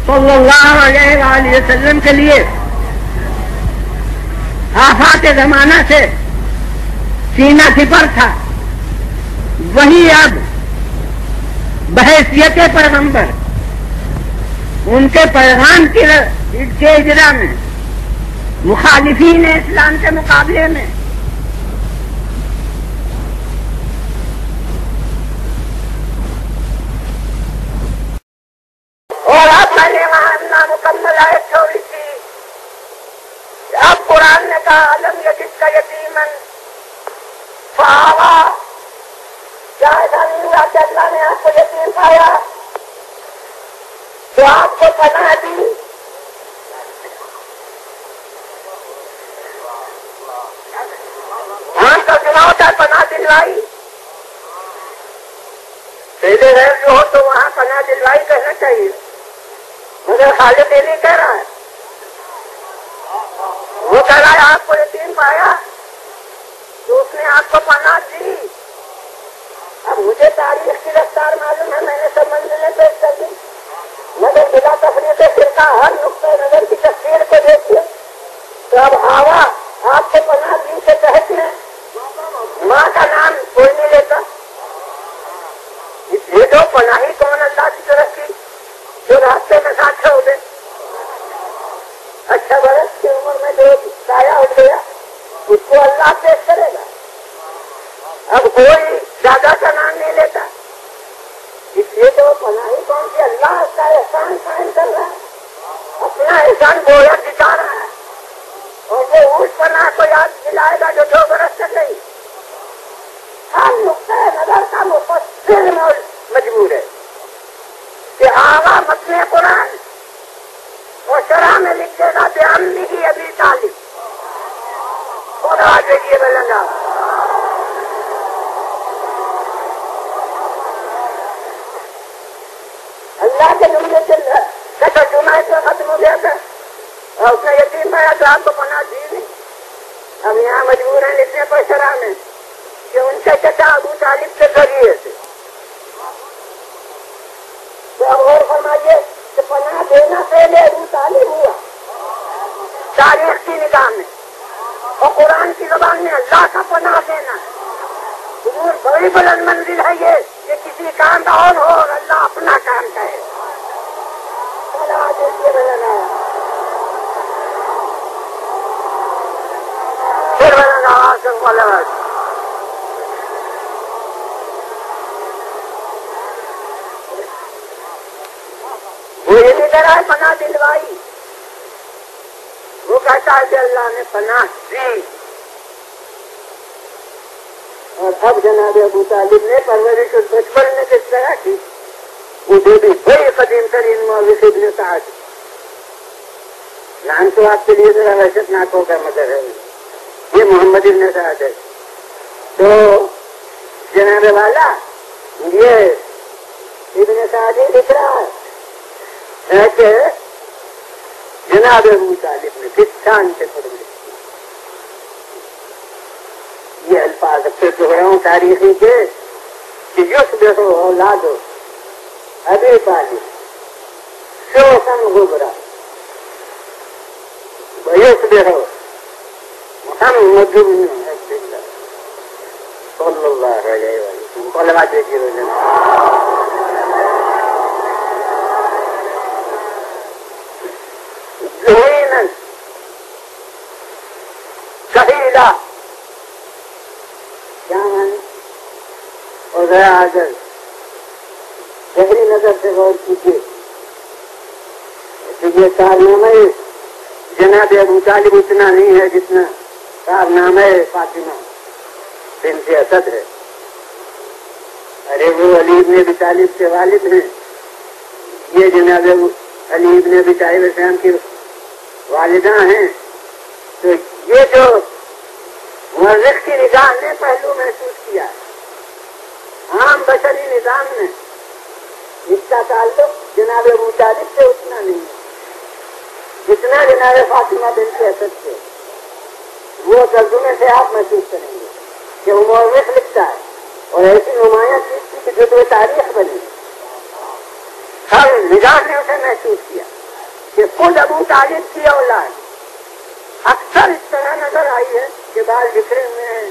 صلی اللہ علیہ وآلہ وسلم کے لیے آفات زمانہ سے سینہ سپر تھا, وہی اب بحیثیت پیغمبر ان کے پیغام کے اجرا میں مخالفین اسلام کے مقابلے میں اور اب میں نے وہاں نامکمل آیت چھوڑی تھی. اب قرآن نے کہا علم یجد کا یتیمن فآوا, کیا ایسا نہیں ہوا کہ اللہ نے آپ کو یتیم پایا تو آپ کو پناہ دی. ہاں تو چنا ہوتا ہے پناہ دلوائی, پہلے غیر جو ہو تو وہاں پناہ دلوائی کہنا چاہیے, مگر خالد یہ نہیں کہہ رہا ہے. وہ کہہ رہا ہے آپ کو یتیم پایا تو اس نے آپ کو پناہ دی. اب مجھے تاریخ کی رفتار معلوم ہے, میں نے سب منزلیں پیش کر دی, مگر بلا تفریق فرقہ ہر نقطۂ نظر کی تفسیر کو دیکھیے. تو اب آوا آپ کو پناہ دی سے تحت میں ماں کا نام کوئی نہیں لیتا. یہ جو پناہی کون اللہ کی طرف کی جو راستے میں ساتھ ہو گئے. اچھا برس کی عمر میں جو سایہ اٹھ گیا اس کو اللہ پیش کرے گا. اب کوئی زیادہ کا نام نہیں لیتا, اس لیے تو پناہی کون سی اللہ کا احسان قائم کر رہا ہے, اپنا احسان گویا دکھا رہا ہے, اور وہ اس پناہ کو یاد دلائے گا جو 2 برس تک گئی. ہر نقطۂ نظر کا مفسر مجبور ہے کہ آغا متن قرآن اور شرح میں لکھے گا بیان نہیں ابھی طالب. اور آگے یہ بلنگا اللہ کے جملے سے ترجمہ اس میں ختم ہو گیا تھا, اور اس نے یقین پایا کہ آپ کو پناہ دی نہیں. اب یہاں مجبور ہیں لکھنے پر شرح میں کہ ان کے چچا ابو طالب کے ذریعے سے. تو اب اور فرمائیے کہ پناہ دینا پہلے ابو طالب ہوا تاریخ کی نگاہ میں, اور قرآن کی زبان میں اللہ کا پناہ دینا حضور بڑی بلند منزل ہے یہ کہ کسی کام کا اور ہو اور اللہ اپنا کام کرے. پھر وہ یہ نہیں کہہ رہا ہے پناہ دلوائی, وہ کہتا ہے کہ اللہ نے پناہ دی. اور اب جناب ابو طالب نے پرورش بچپن میں کس طرح کی وہ بھی بڑی قدیم ترین مولوی ابن سعد. نام تو آپ کے لیے ذرا وحشت ناکوں کا مدر ہے, یہ محمد ابن سعد ہے. تو جناب والا یہ ابن سعد ہی لکھ رہا ہے کہ جناب ابو طالب نے کس شان سے پرورش. یہ الفاظ اکثر دہرا ہوں تاریخی کے کہ یصبح اولاد ابی طالب شوقاً غبرا. ويصبح محمد بن عبد الله صلى الله عليه وسلم. قال ما تجيب ذهينا كفيلا جامن اور ذرا عادل گہری نظر سے غور کیجیے. یہ کارنامہ جناب ابو طالب اتنا نہیں ہے جتنا کارنامہ فاطمہ بنت اسد ہے. ارے وہ علی بن ابی طالب کے والد ہیں, یہ جناب علی بن ابی طالب السلام کی والدہ ہیں. تو یہ جو مورخ کی نگاہ نے پہلو محسوس کیا ہے, عام بشری نظام میں اس کا تعلق جناب ابو طالب سے اتنا نہیں ہے جتنا جناب فاطمہ بنت اسد سے. وہ ترجمے سے آپ محسوس کریں گے کہ وہ مورخ لکھتا ہے اور ایسی نمایاں چیز تھی کہ جو تو تاریخ بنی. ہر نگاہ نے اسے محسوس کیا کہ خود ابو طالب کی اولاد اکثر اس طرح نظر آئی ہے کہ بال بکھرے ہوئے ہیں,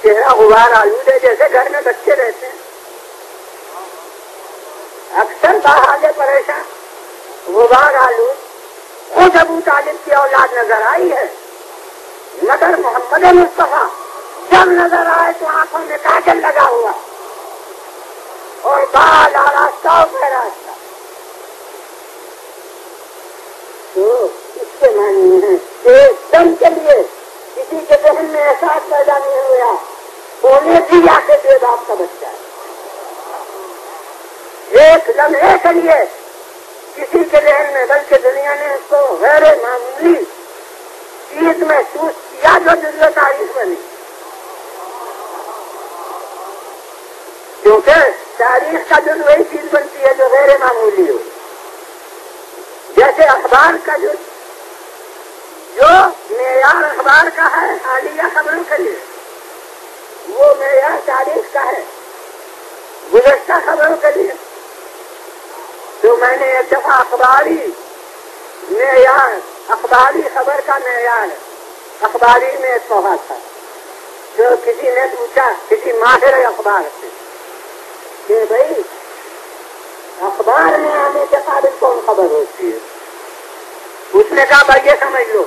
چہرہ غبار آلود ہے, جیسے گھر میں بچے رہتے ہیں. اکثر باحال پریشان غبار آلود خود ابو طالب کی اولاد نظر آئی ہے. مگر محمد مصطفیٰ جب نظر آئے تو آنکھوں میں کاجل لگا ہوا اور بال آراستہ اور پیراستہ. تو اس کے معنی ہے کہ ایک دم کے لیے کسی کے ذہن میں احساس پیدا نہیں ہوا ہونے بھی یا کے بے باپ کا بچہ ہے. ایک لمحے کے لیے کسی کے ذہن میں, بلکہ دنیا نے اس کو غیر معمولی چیز محسوس کیا جو جزو تاریخ بنی. کیونکہ تاریخ کا جز وہی چیز بنتی ہے جو غیر معمولی ہو. جیسے اخبار کا جو معیار اخبار کا ہے حالیہ خبروں کے لیے, وہ معیار تاریخ کا ہے گزشتہ خبروں کے لیے. تو میں نے ایک دفعہ اخباری معیار, اخباری خبر کا معیار, اخباری میں ایک پڑھا تھا. تو کسی نے پوچھا کسی ماہر اخبار سے کہ بھائی اخبار میں آنے کے قابل کون خبر ہوتی ہے؟ اس نے کہا بھائی یہ سمجھ لو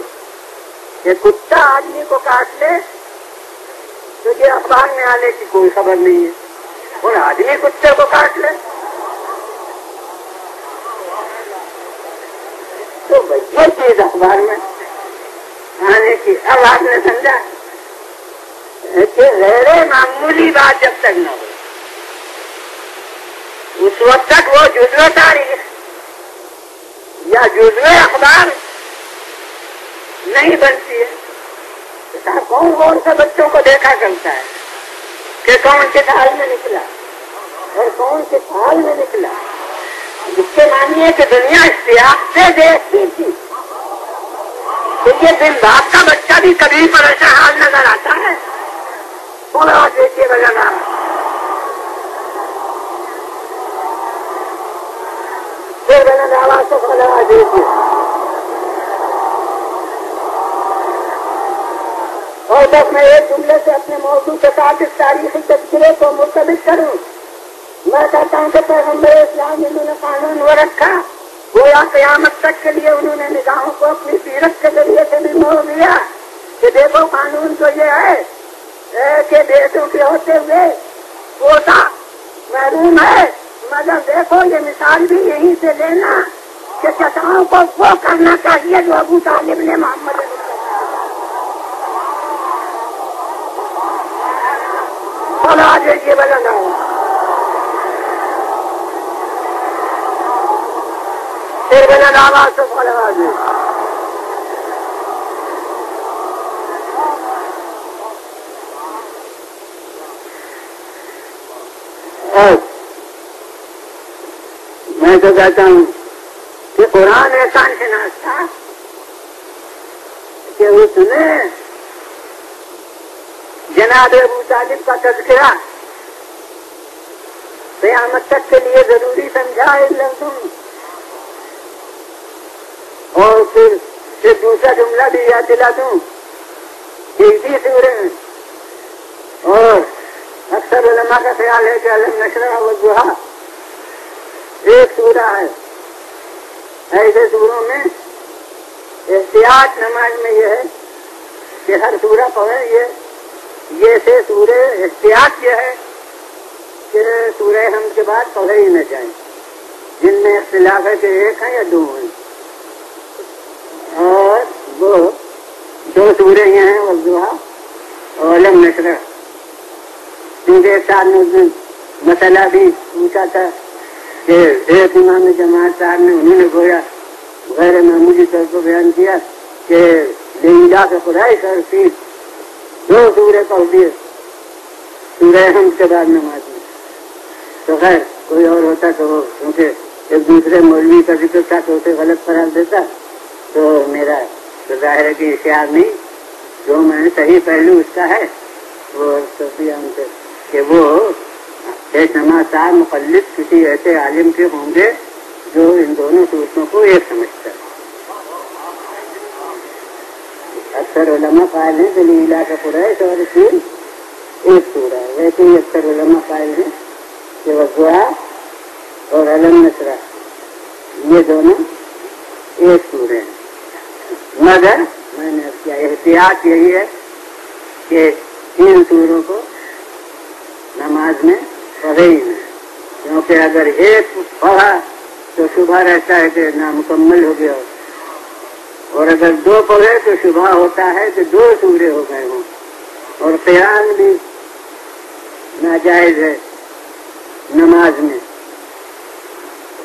کہ کتا آدمی کو کاٹ لے تو یہ اخبار میں آنے کی کوئی خبر نہیں ہے, اور آدمی کتے کو کاٹ لے تو بھائی یہ چیز اخبار میں آنے کی. اب آپ نے سمجھا کہ غیر معمولی بات جب تک نہ ہو اس وقت تک وہ جزو تاریخ یا جزو اخبار نہیں بنتی ہے. کون کون سے بچوں کو دیکھا کرتا ہے کہ کون کس حال میں نکلا اور کون کس حال میں نکلا, جس کے معنی ہے کہ دنیا اشتیاق سے دیکھتی تھی. تو یہ دن باپ کا بچہ بھی کبھی پر ایسا حال نظر آتا ہے. تھوڑا دیکھیے بجانا پھر بنا دعوا سے بنا دیجیے. اور بس میں ایک جملے سے اپنے موضوع کے ساتھ اس تاریخی تذکرے کو مرتبط کروں. میں کہتا ہوں کہ پیغمبر اسلام انہوں نے قانون وہ رکھا, گویا قیامت تک کے لیے انہوں نے نگاہوں کو اپنی سیرت کے ذریعے سے بھی موڑ دیا کہ دیکھو قانون تو یہ ہے کہ بیٹوں کے ہوتے ہوئے پوتا محروم ہے, مگر دیکھو یہ مثال بھی یہیں سے لینا کہ چچاؤں کو وہ کرنا چاہیے جو ابو طالب نے محمد یہ بلند ہوں. پھر بلند آواز سے بولوا دے. میں تو کہتا ہوں کہ قرآن احسان شناس تھا کہ اس نے جناب ابو طالب کا تذکرہ قیامت تک کے لیے ضروری سمجھا ان لفظوں, اور پھر ایک دوسرا جملہ بھی یاد دلا دوں کہ اسی سورے میں، اور اکثر علماء کا خیال ہے کہ علم نشرح والضحیٰ ایک سورہ ہے۔ ایسے سوروں میں احتیاط نماز میں یہ ہے کہ ہر سورہ پڑھے، یہ سے سورے احتیاط یہ ہے کہ سورہ حمد کے بعد پڑھے ہی نہ جائیں، جن میں اختلاف ہے کہ ایک ہیں یا دو ہیں، اور وہ دو سورے یہ ہیں والضحیٰ اور علم نشرح۔ کیونکہ ایک صاحب نے اس دن مسئلہ بھی پوچھا تھا کہ ایک امام جماعت صاحب نے انہوں نے گویا غیر معمولی طور پر بیان کیا کہ لیلا کے قریش اور پھر دو سورے پڑھ دیے سورہ حمد کے بعد نماز میں۔ تو خیر کوئی اور ہوتا تو وہ کیونکہ ایک دوسرے مولوی کا ذکر تھا تو اسے غلط قرار دیتا، تو میرا تو ظاہر ہے کہ اشتہار نہیں، جو میں نے صحیح پہلو اس کا ہے وہ صوفیہ ان سے کہ وہ ایک نماز صاحب مقلد کسی ایسے عالم کے ہوں گے جو ان دونوں صورتوں کو ایک سمجھتا ہے۔ اکثر علماء قائل ہیں کہ لیلا کا قریش اور پھر ایک سورہ ہے، ویسے ہی اکثر علماء قائل ہیں کہ والضحیٰ اور علم نشرح یہ دونوں ایک سورے ہیں، مگر میں نے کیا احتیاط یہی ہے کہ تین سوروں کو نماز میں پڑھے ہی نہیں، کیونکہ اگر ایک پڑھا تو شبہ رہتا ہے کہ نامکمل ہو گیا، اور اگر دو پڑھے تو شبہ ہوتا ہے کہ دو سورے ہو گئے ہوں، اور قیام بھی ناجائز ہے نماز میں۔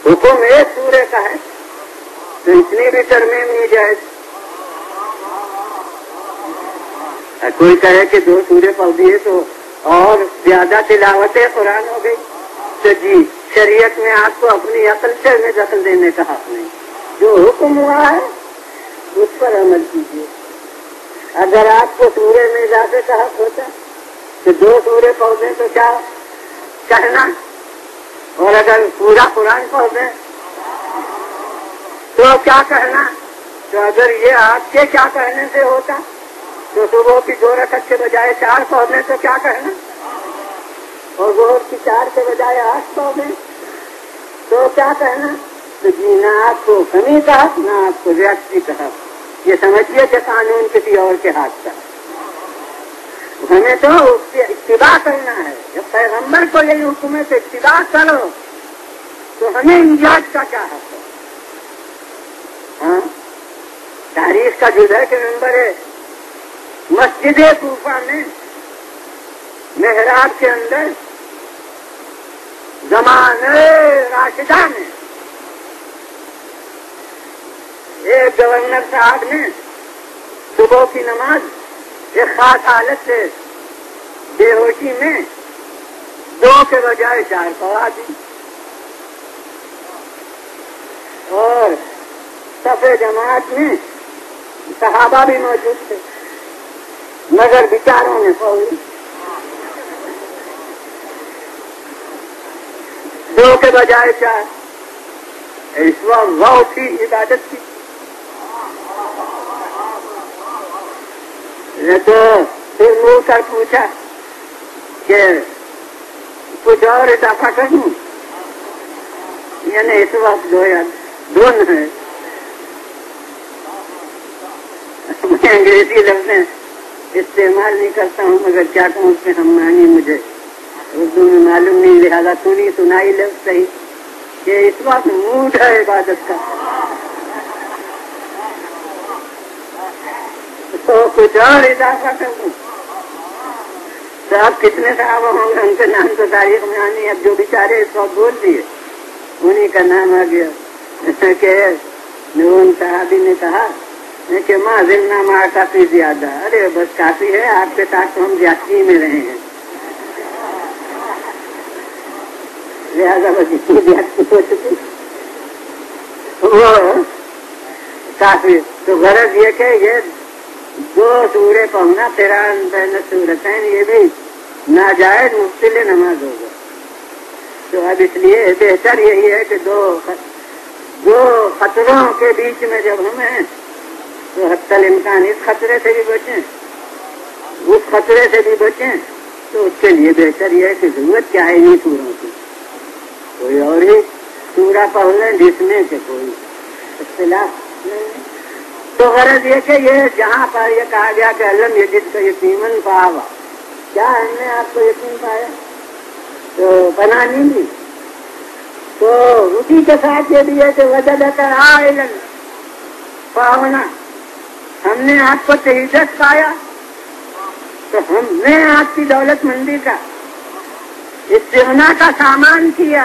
حکم ایک سورے کا ہے تو اتنی بھی ترمیم نہیں جائز۔ کوئی کہے کہ دو سورے پڑھ دیے تو اور زیادہ تلاوت قرآن ہو گئی، تو جی شریعت میں آپ کو اپنی عقل سے میں دخل دینے کا حق نہیں، جو حکم ہوا ہے اس پر عمل کیجیے۔ اگر آپ کو سورے میں اضافے کا حق ہوتا کہ دو سورے پڑھ دیں تو کیا کہنا، اور اگر پورا قرآن پڑھ دیں تو کیا کہنا، تو اگر یہ آپ کے کیا کہنے سے ہوتا تو صبح کی 2 رکعت کے بجائے 4 پڑھ دیں تو کیا کہنا، اور ظہر کی 4 کے بجائے 8 پڑھ دیں تو کیا کہنا۔ تو جی نہ آپ کو کمی کا حق نہ آپ کو زیادتی کا حق، یہ سمجھیے کہ قانون کسی اور کے ہاتھ کا، ہمیں تو اس کی اتباع کرنا ہے۔ جب پیغمبر کو یہی حکم ہے کہ اتباع کرو تو ہمیں امجاد کا کیا حق ہے۔ ہاں تاریخ کا جز ہے کہ ممبر مسجد کوفہ میں محراب کے اندر زمانۂ راشدہ میں ایک گورنر صاحب نے صبح کی نماز ایک خاص حالت سے بے ہوشی میں 2 کے بجائے 4 پڑھا دی، اور صف جماعت میں صحابہ بھی موجود تھے، مگر بیچاروں نے پڑھی 2 کے بجائے 4۔ اس وقت بہت سی عبادت کی، تو پھر منہ کر پوچھا کہ کچھ اور اضافہ کروں، یعنی اس وقت دونوں ہے۔ میں انگریزی لفظ استعمال نہیں کرتا ہوں، مگر کیا کہوں اس میں ہم معنی مجھے اردو میں معلوم نہیں، لہذا سنی سنائی لفظ صحیح کہ اس وقت موڈ ہے عبادت کا، تو کچھ اور اضافہ کروں۔ تو اب کتنے صحابہ ہوں گے، ان کے نام تو تاریخ میں آنی، اب جو بیچارے اس وقت بول دیے انہیں کا نام آ گیا کہ ان صحابی نے کہا کہ ماں زلنا ماں کافی زیادہ، ارے بس کافی ہے، آپ کے ساتھ تو ہم زیادتی میں رہے ہیں، لہذا بس اتنی زیادتی ہو چکی وہ کافی۔ تو غرض یہ کہ یہ 2 سورے پڑھنا قرآن بین سورتین یہ بھی ناجائز مبطل نماز ہوگا۔ تو اب اس لیے بہتر یہی ہے کہ دو خطروں کے بیچ میں جب ہم ہیں تو حتی الامکان اس خطرے سے بھی بچیں، اس خطرے سے بھی بچیں، تو اس کے لیے بہتر یہ ہے کہ ضرورت کیا ہے انہیں سوروں کی، کوئی اور ہی سورہ پڑھ لیں جس میں کہ کوئی اختلاف نہیں۔ تو غرض یہ کہ یہ جہاں پر یہ کہا گیا کہ علم یجد کا یقیناً پاوا، کیا ہم نے آپ کو یقین پایا؟ تو بنا نہیں دی، تو اسی کے ساتھ یہ بھی ہے کہ وجدک عائلا فاغنا، ہم نے آپ کو تہذیب پایا تو ہم نے آپ کی دولت مندی کا استغنا کا سامان کیا۔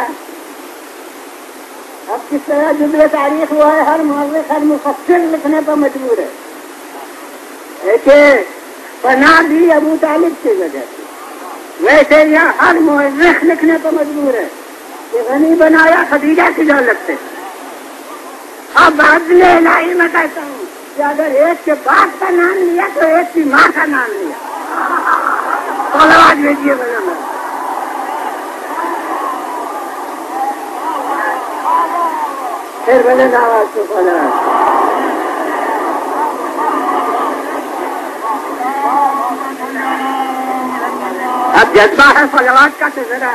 اب کس طرح جزو تاریخ ہوا ہے، ہر مورخ ہر مفسر لکھنے پر مجبور ہے کہ پناہ دی ابو طالب کی وجہ سے، ویسے یہاں ہر مورخ لکھنے پر مجبور ہے کہ غنی بنایا خدیجہ کی دولت سے۔ اب عدل الہی میں کہتا ہوں کہ اگر ایک کے باپ کا نام لیا تو ایک کی ماں کا نام لیا۔ صلوات بھیجیے بنا پھر بولے آواز کو صلوات۔ اب جذبہ ہے صلوات کا تو ذرا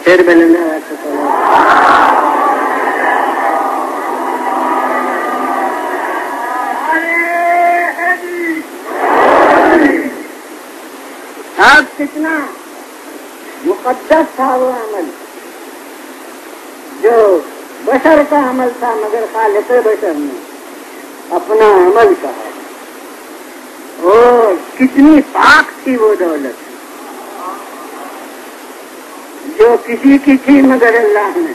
پھر بولے آواز کو صلوات۔ اب کتنا مقدس تھا وہ عمل جو بشر کا عمل تھا، مگر خالق بشر نے اپنا عمل کہا، اور کتنی پاک تھی وہ دولت جو کسی کی تھی مگر اللہ نے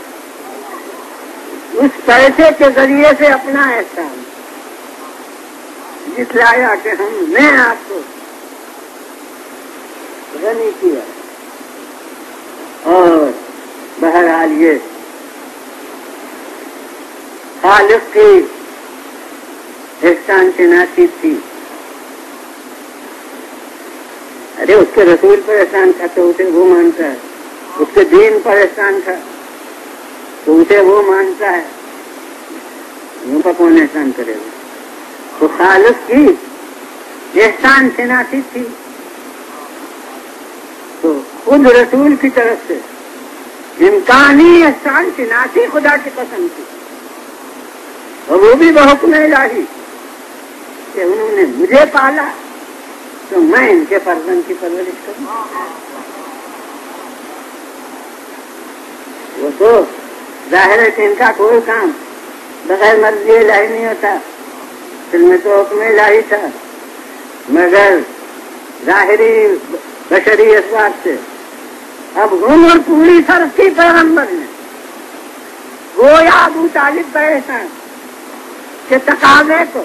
اس پیسے کے ذریعے سے اپنا احسان جتلایا کہ ہم نے آپ کو غنی کیا۔ اور بہرحال یہ خالق کی احسان شناسی تھی۔ ارے اس کے رسول پر احسان تھا تو اسے وہ مانتا ہے، اس کے دین پر احسان تھا تو اسے وہ مانتا ہے، ان پر کون احسان کرے گا؟ تو خالق کی احسان شناسی تھی، تو خود رسول کی طرف سے امکانی احسان شناسی خدا کی قسم تھی، اور وہ بھی بحکم الہی کہ انہوں نے مجھے پالا تو میں ان کے فرزند کی پرورش کروں۔ وہ تو ظاہر ہے کہ ان کا کوئی کام بغیر مرضی الہی نہیں ہوتا، دل میں تو حکم الہی تھا، مگر ظاہری بشری اسباب سے اب عمر پوری صرف کی پیغمبر نے گویا ابو طالب کا احسان کے تقاضے کو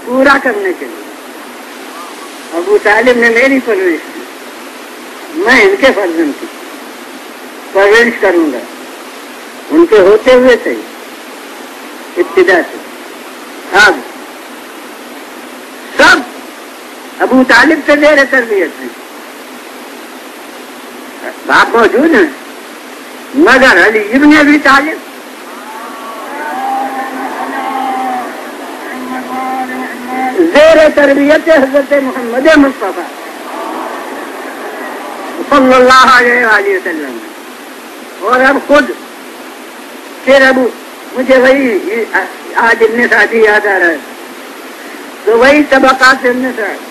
پورا کرنے کے لیے ابو طالب نے میری پرورش کی، میں ان کے فرزند کی پرورش کروں گا، ان کے ہوتے ہوئے سے ابتدا سے۔ اب سب ابو طالب سے زیر تربیت ہیں، باپ موجود ہیں، مگر علی ابن ابی طالب زیر تربیت حضرت محمد مصطفیٰ صلی اللہ علیہ وآلہ وسلم، اور اب خود پھر ابو مجھے وہی آج ابن سعدی یاد آ رہا ہے، تو وہی طبقات ابن سعد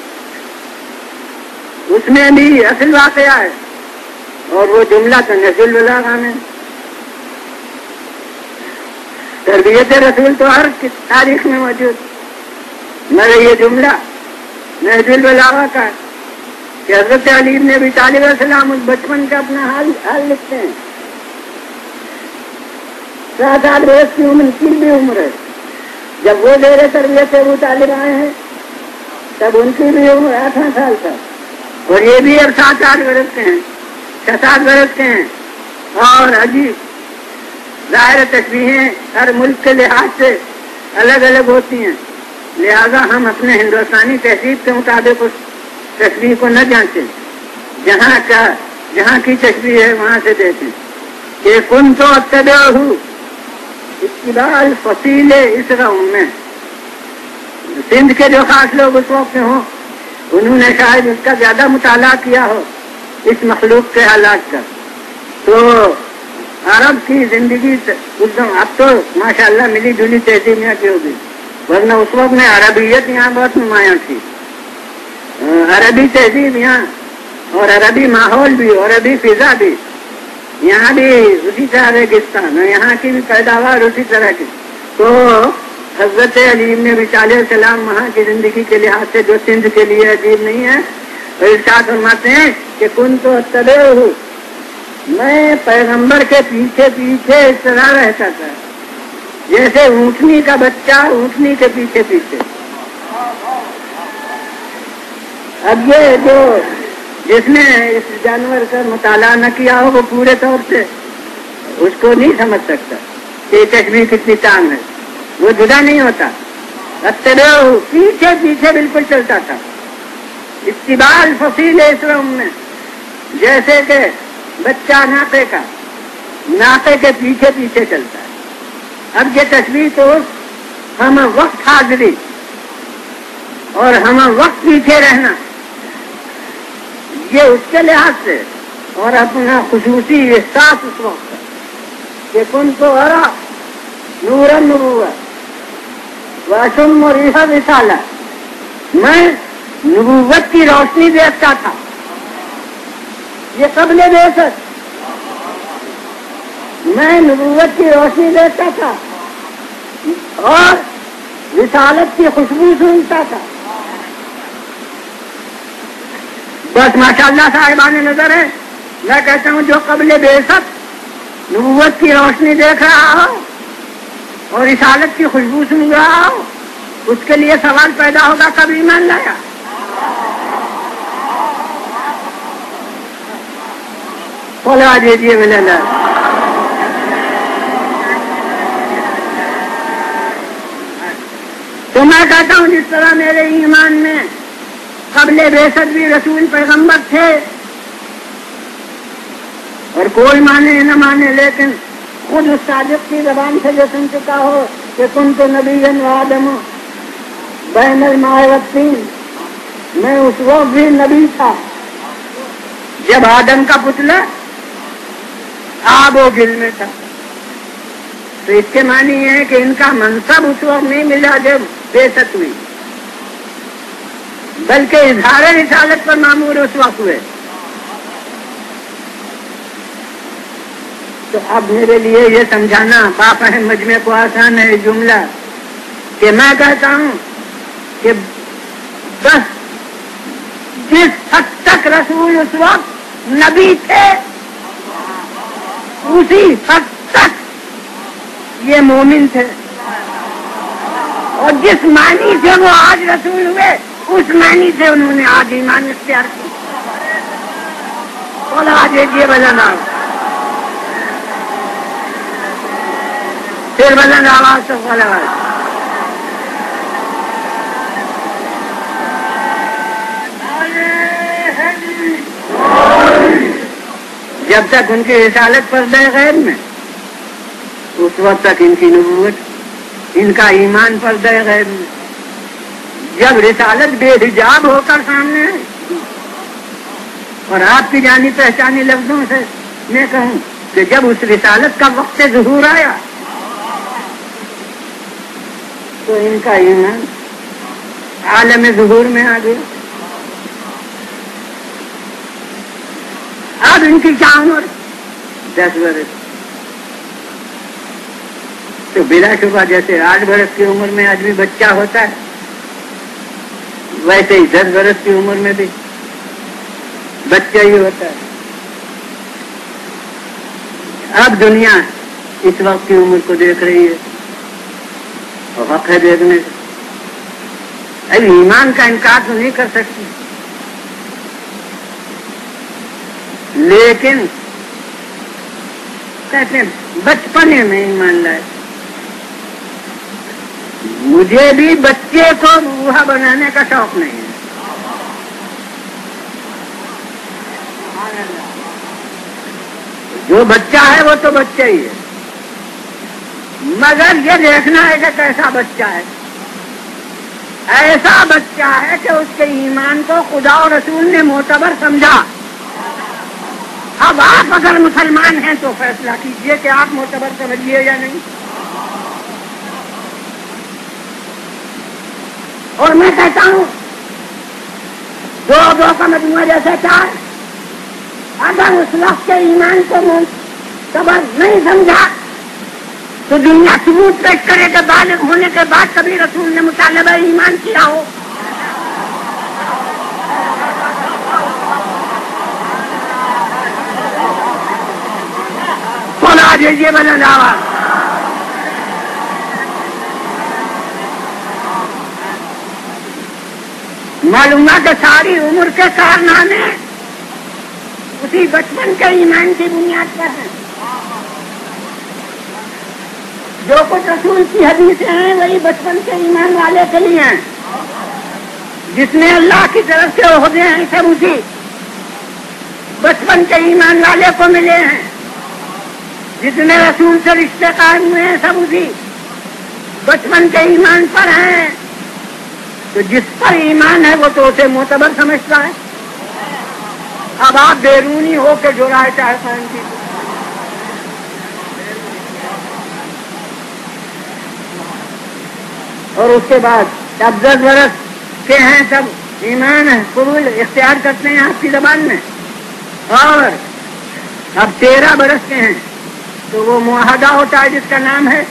اس میں بھی اصل واقعہ ہے، اور وہ جملہ تو نہج البلاغہ میں تربیت رسول تو ہر تاریخ میں موجود، مگر یہ جملہ نہج البلاغہ کا کہ حضرت علی بن ابی طالب علیہ السلام اس بچپن کا اپنا حال لکھتے ہیں، 7-8 برس کی عمر کی بھی عمر ہے، جب وہ زیر تربیت سے ابو طالب آئے ہیں تب ان کی بھی عمر 8 سال تھا، اور یہ بھی اب 7-8 برس کے ہیں، 6-7 برس کے ہیں، اور عجیب ظاہر تشبیہیں ہر ملک کے لحاظ سے الگ الگ ہوتی ہیں، لہذا ہم اپنے ہندوستانی تہذیب کے مطابق اس تشبیہ کو نہ جانچیں، جہاں کا جہاں کی تشریح ہے وہاں سے دیکھیں کہ کن تو اتبعہ اتباع الفصیل اسرا میں سندھ کے جو خاص لوگ اس وقت ہوں انہوں نے شاید اس کا زیادہ مطالعہ کیا ہو اس مخلوق کے حالات کا، تو عرب کی زندگی اب تو ماشاءاللہ ملی جلی تہذیب یہاں کی ہوگی، ورنہ اس وقت میں عربیت یہاں بہت نمایاں تھی، عربی تہذیب یہاں اور عربی ماحول بھی اور عربی فضا بھی، یہاں بھی اسی طرح ریگستان اور یہاں کی بھی پیداوار اسی طرح کی، تو حضرت علی ابن ابی طالب علیہ السلام وہاں کی زندگی کے لحاظ سے جو سندھ کے لیے عجیب نہیں ہے، اور ارشاد فرماتے ہیں کہ کن تو اتبعہ، میں پیغمبر کے پیچھے پیچھے اس طرح رہتا تھا جیسے اونٹنی کا بچہ اونٹنی کے پیچھے پیچھے۔ اب یہ جو جس نے اس جانور کا مطالعہ نہ کیا ہو وہ پورے طور سے اس کو نہیں سمجھ سکتا کہ یہ تشبیہ کتنی تام ہے، وہ جدا نہیں ہوتا، اتبعہ پیچھے پیچھے بالکل چلتا تھا، اتباع الفصیل اسرم میں، جیسے کہ بچہ ناقے کا ناقے کے پیچھے پیچھے چلتا ہے۔ اب یہ تشبیہ تو ہم وقت حاضری اور ہم وقت پیچھے رہنا یہ اس کے لحاظ سے، اور اپنا خصوصی احساس اس وقت ہے کہ کن تو ارا نور النبوت واشم و ریحہ رسالہ، میں نبوت کی روشنی دیکھتا تھا، یہ قبل بعثت میں نبوت کی روشنی دیکھتا تھا اور رسالت کی خوشبو سونگتا تھا۔ بس ماشاءاللہ صاحبان نظر ہے، میں کہتا ہوں جو قبل بعثت نبوت کی روشنی دیکھ رہا ہو اور رسالت کی خوشبو سن رہا ہو، اس کے لیے سوال پیدا ہوگا کب ایمان لایا؟ بولا دیجیے ملے نا۔ تو میں کہتا ہوں جس طرح میرے ایمان میں قبل بعثت بھی رسول پیغمبر تھے، اور کوئی مانے نہ مانے لیکن خود اس صادق کی زبان سے جو سن چکا ہو کہ کنت نبیا و آدم بین الماء والطین، میں اس وقت بھی نبی تھا جب آدم کا پتلا آب و گل میں تھا، تو اس کے معنی یہ ہے کہ ان کا منصب اس وقت نہیں ملا جب بعثت ہوئی، بلکہ اظہار رسالت پر مامور اس وقت ہوئے۔ تو اب میرے لیے یہ سمجھانا باپ اہم مجمع کو آسان ہے جملہ کہ میں کہتا ہوں کہ بس جس حد تک رسول اس وقت نبی تھے اسی حد تک یہ مومن تھے، اور جس معنی سے وہ آج رسول ہوئے اس معنی سے انہوں نے آج ایمان اختیار کی۔ بولا آج یہ بجانا پھر بلند آواز سے بولا جب تک ان کی رسالت پردہ غیب میں، اس وقت تک ان کی نبوت، ان کا ایمان پردہ غیب میں۔ جب رسالت بے حجاب ہو کر سامنے آئی، اور آپ کی جانی پہچانی لفظوں سے میں کہوں کہ جب اس رسالت کا وقت ظہور آیا تو ان کا ایمان عالم ظہور میں آ گیا۔ اب ان کی کیا عمر؟ 10 برس۔ تو بلا شبہ جیسے 8 برس کی عمر میں آدمی بچہ ہوتا ہے، ویسے ہی 10 برس کی عمر میں بھی بچہ ہی ہوتا ہے۔ اب دنیا اس وقت کی عمر کو دیکھ رہی ہے اور حق ہے دیکھنے سے، اب ایمان کا انکار تو نہیں کر سکتی، لیکن کہتے ہیں بچپنے میں ایمان لائے۔ مجھے بھی بچے کو روحا بنانے کا شوق نہیں ہے، جو بچہ ہے وہ تو بچہ ہی ہے، مگر یہ دیکھنا ہے کہ کیسا بچہ ہے۔ ایسا بچہ ہے کہ اس کے ایمان کو خدا اور رسول نے معتبر سمجھا۔ اب آپ اگر مسلمان ہیں تو فیصلہ کیجئے کہ آپ معتبر سمجھیے یا نہیں۔ اور میں کہتا ہوں دو کا مجموعہ جیسے چار، اگر اس وقت کے ایمان کو معتبر نہیں سمجھا تو دنیا ثبوت پیش کرے کہ بالغ ہونے کے بعد کبھی رسول نے مطالبہ ایمان کیا ہو۔ سنا دیجیے بلند آواز۔ معلوم ہے کہ ساری عمر کے کارنامے اسی بچپن کے ایمان کی بنیاد پر ہیں۔ جو کچھ رسول کی حدیثیں ہیں وہی بچپن کے ایمان والے کے لیے ہیں۔ جس نے اللہ کی طرف سے عہدے ہیں سب اسی بچپن کے ایمان والے کو ملے ہیں۔ جتنے رسول سے رشتے قائم ہوئے ہیں سب اسی بچپن کے ایمان پر ہیں۔ تو جس پر ایمان ہے وہ تو اسے معتبر سمجھتا ہے۔ اب آپ بیرونی ہو کے جو رائے چاہے قائم کیجیے۔ اور اس کے بعد اب 10 برس کے ہیں سب ایمان ہے قبول اختیار کرتے ہیں آپ کی زبان میں، اور اب 13 برس کے ہیں تو وہ معاہدہ ہوتا ہے جس کا نام ہے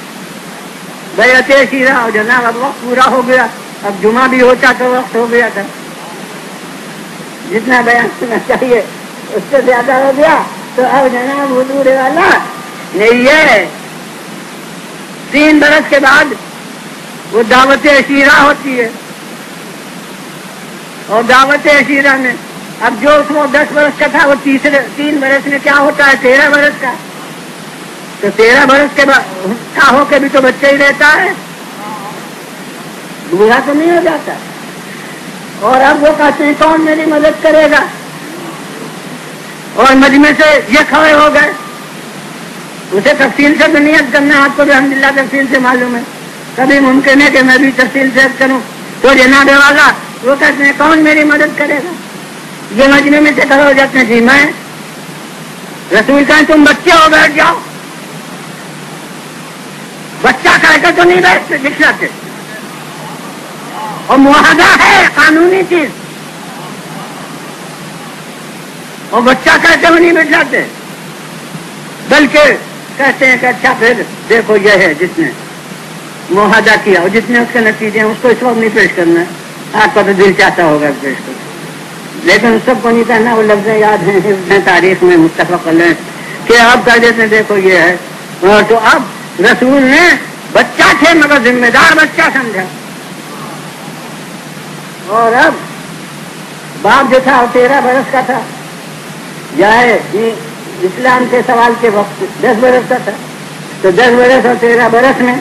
بیعت شیرہ۔ اور جناب اب وقت پورا ہو گیا، اب جمعہ بھی ہوتا تو وقت ہو گیا تھا، جتنا بیان سننا چاہیے اس سے زیادہ ہو گیا، تو اب جناب حضور والا نہیں ہے۔ 3 برس کے بعد وہ دعوت عشیرہ ہوتی ہے، اور دعوت عشیرہ میں اب جو اس کو 10 برس کا تھا وہ 3 برس میں کیا ہوتا ہے 13 برس کا، تو 13 برس کے کا ہو کے بھی تو بچہ ہی رہتا ہے، بوڑھا تو نہیں ہو جاتا۔ اور اب وہ کہتے ہیں کون میری مدد کرے گا، اور مجمع سے یہ کھڑے ہو گئے۔ اسے تفصیل سے نیت کرنا آپ کو بھی الحمدللہ تفصیل سے معلوم ہے، کبھی ممکن ہے کہ میں بھی تفصیل سے کروں۔ تو جناب والا وہ کہتے ہیں کون میری مدد کرے گا، یہ مجمع میں سے کھڑے ہو جاتے ہیں، جی میں۔ رسول کہیں تم بچے ہو بیٹھ جاؤ، بچہ کہہ کے تو نہیں بیٹھتے دکھلاتے، اور معاہدہ ہے قانونی چیز، اور بچہ کہتے ہوئے نہیں بٹھلاتے، بلکہ کہتے ہیں کہ اچھا پھر دیکھو یہ ہے جس نے معاہدہ کیا اور جس نے اس کے نتیجے ہیں اس کو اس وقت نہیں پیش کرنا ہے، آپ کا تو دل چاہتا ہوگا پیش کرنا، لیکن سب کو نہیں کہنا، وہ لفظ یاد ہیں حفظ تاریخ میں متفق علیہ کہ آپ کہہ دیتے ہیں دیکھو یہ ہے۔ اور تو اب رسول نے بچہ تھے مگر ذمہ دار بچہ سمجھا، اور اب باپ جو تھا وہ 13 برس کا تھا، جائے اسلام کے سوال کے وقت 10 برس کا تھا، تو 10 برس اور 13 برس میں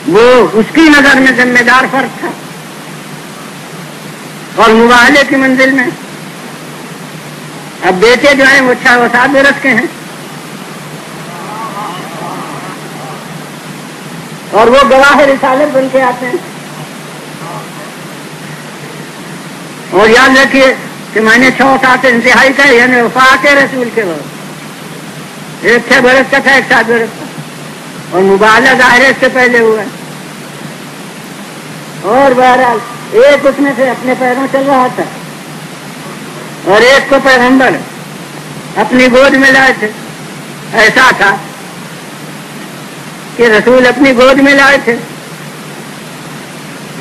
وہ اس کی نظر میں ذمہ دار فرد تھا، اور مباہلے کی منزل میں اب بیٹے جو ہیں وہ 6 و 7 برس کے ہیں، اور وہ گواہ رسالت بن کے آتے ہیں۔ اور یاد رکھیے کہ میں نے 6 و 7 انتہائی کا یعنی وفات رسول کے وقت، ایک 6 برس کا تھا ایک 7 برس کا، اور مبالغہ ظاہر اس سے پہلے ہوا، اور بہرحال ایک اس میں سے اپنے پیروں چل رہا تھا، اور ایک کو پیغمبر اپنی گود میں لائے تھے۔ ایسا تھا کہ رسول اپنی گود میں لائے تھے،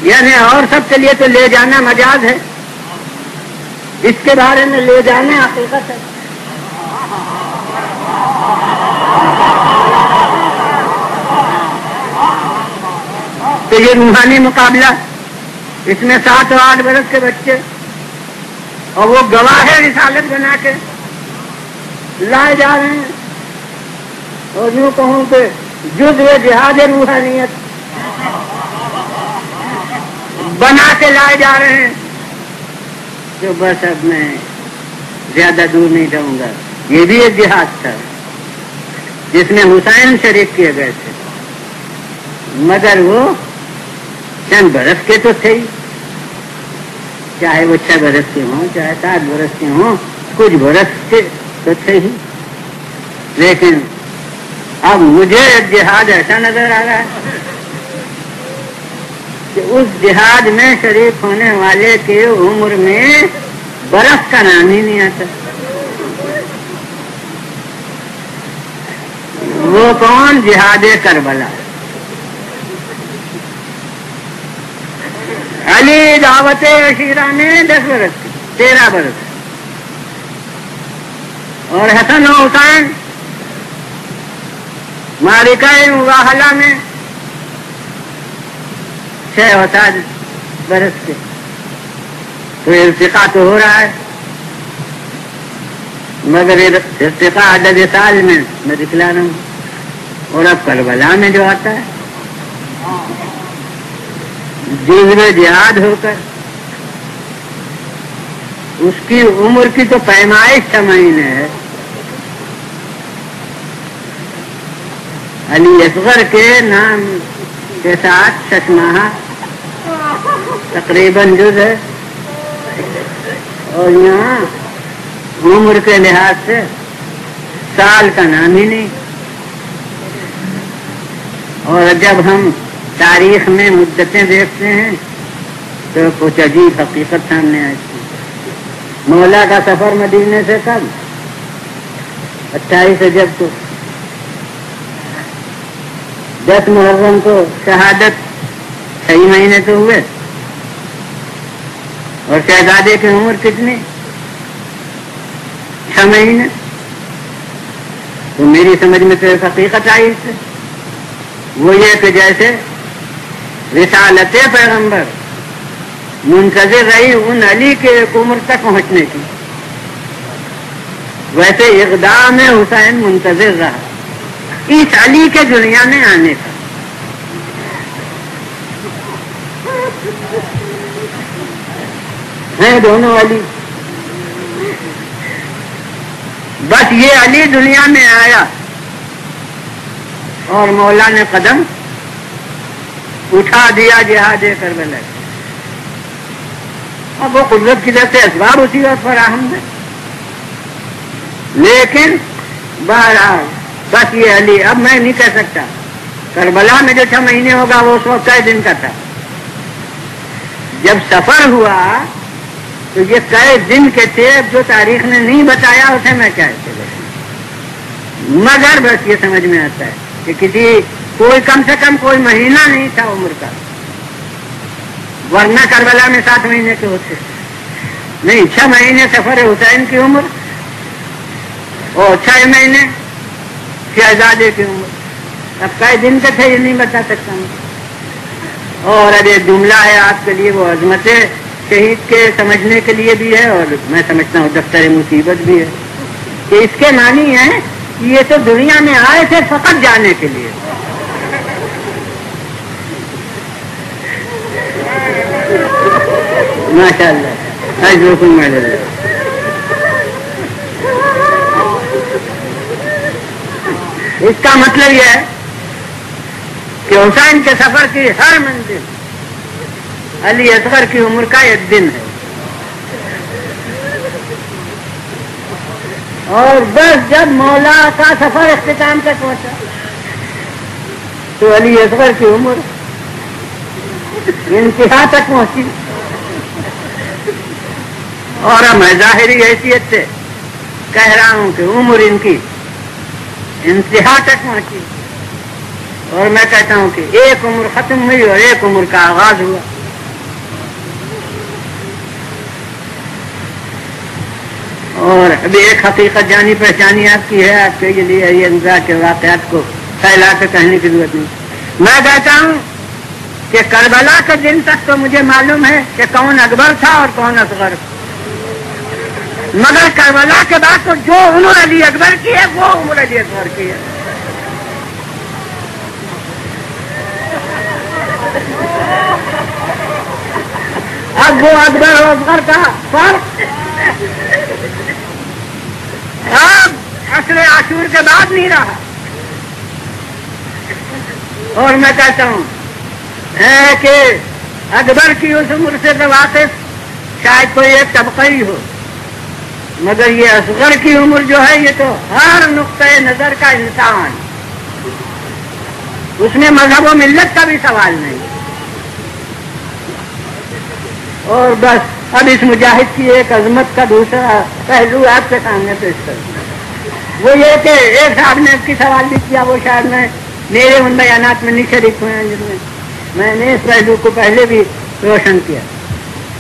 یعنی اور سب کے لیے تو لے جانا مجاز ہے، اس کے بارے میں لے جانا حقیقت ہے۔ تو یہ روحانی مقابلہ، اس میں 7 و 8 برس کے بچے، اور وہ گواہ رسالت بنا کے لائے جا رہے ہیں، اور یوں کہوں کہ جزو جہاد روحانیت بنا کے لائے جا رہے ہیں۔ جو بس اب میں زیادہ دور نہیں جاؤں گا، یہ بھی ایک جہاد تھا جس میں حسین شریک کیے گئے تھے، مگر وہ چند برس کے تو تھے ہی، چاہے وہ 6 برس کے ہوں چاہے 7 برس کے ہوں، کچھ برس کے تو تھے ہی. لیکن اب مجھے ایک جہاد ایسا نظر آ رہا ہے کہ اس جہاد میں شریک ہونے والے کے عمر میں برس کا نام ہی نہیں آتا. وہ کون؟ جہاد کربلا. علی دعوت عشیرہ میں 10 برس کی، 13 برس، اور حسن و حسین معرکہ مباہلہ میں 6 و 7 برس کے. تو ارتقا تو ہو رہا ہے، مگر ارتقا عدد سال میں میں دکھلا رہا ہوں. اور اب کربلا میں جو آتا ہے جزو جہاد ہو کر، اس کی عمر کی تو پیمائش 6 مہینے ہے. علی اصغر کے نام کے ساتھ 6 ماہ تقریباً جز ہے، اور یہاں عمر کے لحاظ سے سال کا نام ہی نہیں. اور جب ہم تاریخ میں مدتیں دیکھتے ہیں تو کچھ عجیب حقیقت سامنے آتی ہے. مولا کا سفر مدینے سے کب؟ 28 رجب کو. 10 محرم کو شہادت، 6 مہینے تو ہوئے. اور شہزادے کی عمر کتنی؟ 6 مہینے. تو میری سمجھ میں تو ایک حقیقت آئی اس سے، وہ یہ کہ جیسے رسالت پیغمبر منتظر رہی ان علی کے ایک عمر تک پہنچنے کی، ویسے اقدام حسین منتظر رہا اس علی کے دنیا میں آنے کا. ہیں دونوں علی، بس یہ علی دنیا میں آیا اور مولا نے قدم اٹھا دیا جہاد کربلا. اب وہ قدرت کی طرف سے اسباب اسی وقت فراہم ہے، لیکن بہرحال بس یہ علی. اب میں نہیں کہہ سکتا کربلا میں جو 6 مہینے ہوگا وہ اس وقت کئے دن کا تھا. جب سفر ہوا تو یہ کئے دن کے تھے، جو تاریخ نے نہیں بتایا اسے میں کہتے ہیں. مگر بس یہ سمجھ میں آتا ہے کہ کوئی کم سے کم کوئی مہینہ نہیں تھا عمر کا، ورنہ کربلا میں 7 مہینے کے ہوتے نہیں. 6 مہینے سفر حسین کی عمر اور 6 مہینے شہزادے کی عمر. اب کئی دن کے تھے یہ نہیں بتا سکتا ہوں. اور اب ایک جملہ ہے آپ کے لیے، وہ عظمت شہید کے سمجھنے کے لیے بھی ہے، اور میں سمجھتا ہوں دفتر مصیبت بھی ہے، کہ اس کے معنی ہے کہ یہ تو دنیا میں آئے تھے فقط جانے کے لیے. ماشاء اللہ. اس کا مطلب یہ ہے کہ حسین کے سفر کی ہر منزل علی اصغر کی عمر کا 1 دن ہے. اور بس جب مولا کا سفر اختتام تک پہنچا تو علی اصغر کی عمر انتہا تک پہنچی. اور اب میں ظاہری حیثیت سے کہہ رہا ہوں کہ عمر ان کی انتہا تک پہنچی، اور میں کہتا ہوں کہ ایک عمر ختم ہوئی اور ایک عمر کا آغاز ہوا. اور ابھی ایک حقیقت جانی پہچانی آپ کی ہے، آپ کے لیے یہ انتظار کے واقعات کو پھیلا کے کہنے کی ضرورت نہیں. میں کہتا ہوں کہ کربلا کے دن تک تو مجھے معلوم ہے کہ کون اکبر تھا اور کون اصغر، مگر کربلا کے بعد تو جو عمر علی اکبر کی ہے وہ عمر علی اصغر کی ہے. اب وہ اکبر اور اصغر کا فرق اب عشر عاشور کے بعد نہیں رہا. اور میں کہتا ہوں کہ اکبر کی اس عمر سے تو واقف شاید کوئی ایک طبقہ ہی ہو، مگر یہ اصغر کی عمر جو ہے یہ تو ہر نقطۂ نظر کا انسان، اس میں مذہب و ملت کا بھی سوال نہیں. اور بس اب اس مجاہد کی ایک عظمت کا دوسرا پہلو آپ کے سامنے پیش کروں، وہ یہ کہ ایک صاحب نے اس کی سوال بھی کیا، وہ شاید میرے ان بیانات میں نہیں شریک ہوئے ہیں جن میں نے اس پہلو کو پہلے بھی روشن کیا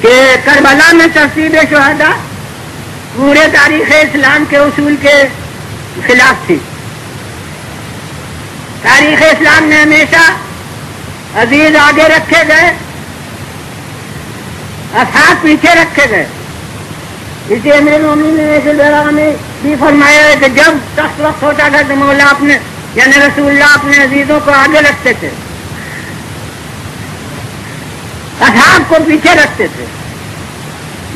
کہ کربلا میں ترتیب شہداء پورے تاریخ اسلام کے اصول کے خلاف تھی. تاریخ اسلام میں ہمیشہ عزیز آگے رکھے گئے، اصحاب پیچھے رکھے گئے. اسی امیر المومنین نے ایک دورہ میں بھی فرمایا ہے کہ جب سخت وقت ہوتا تھا تو مولا اپنے یعنی رسول اللہ اپنے عزیزوں کو آگے رکھتے تھے، اصحاب کو پیچھے رکھتے تھے.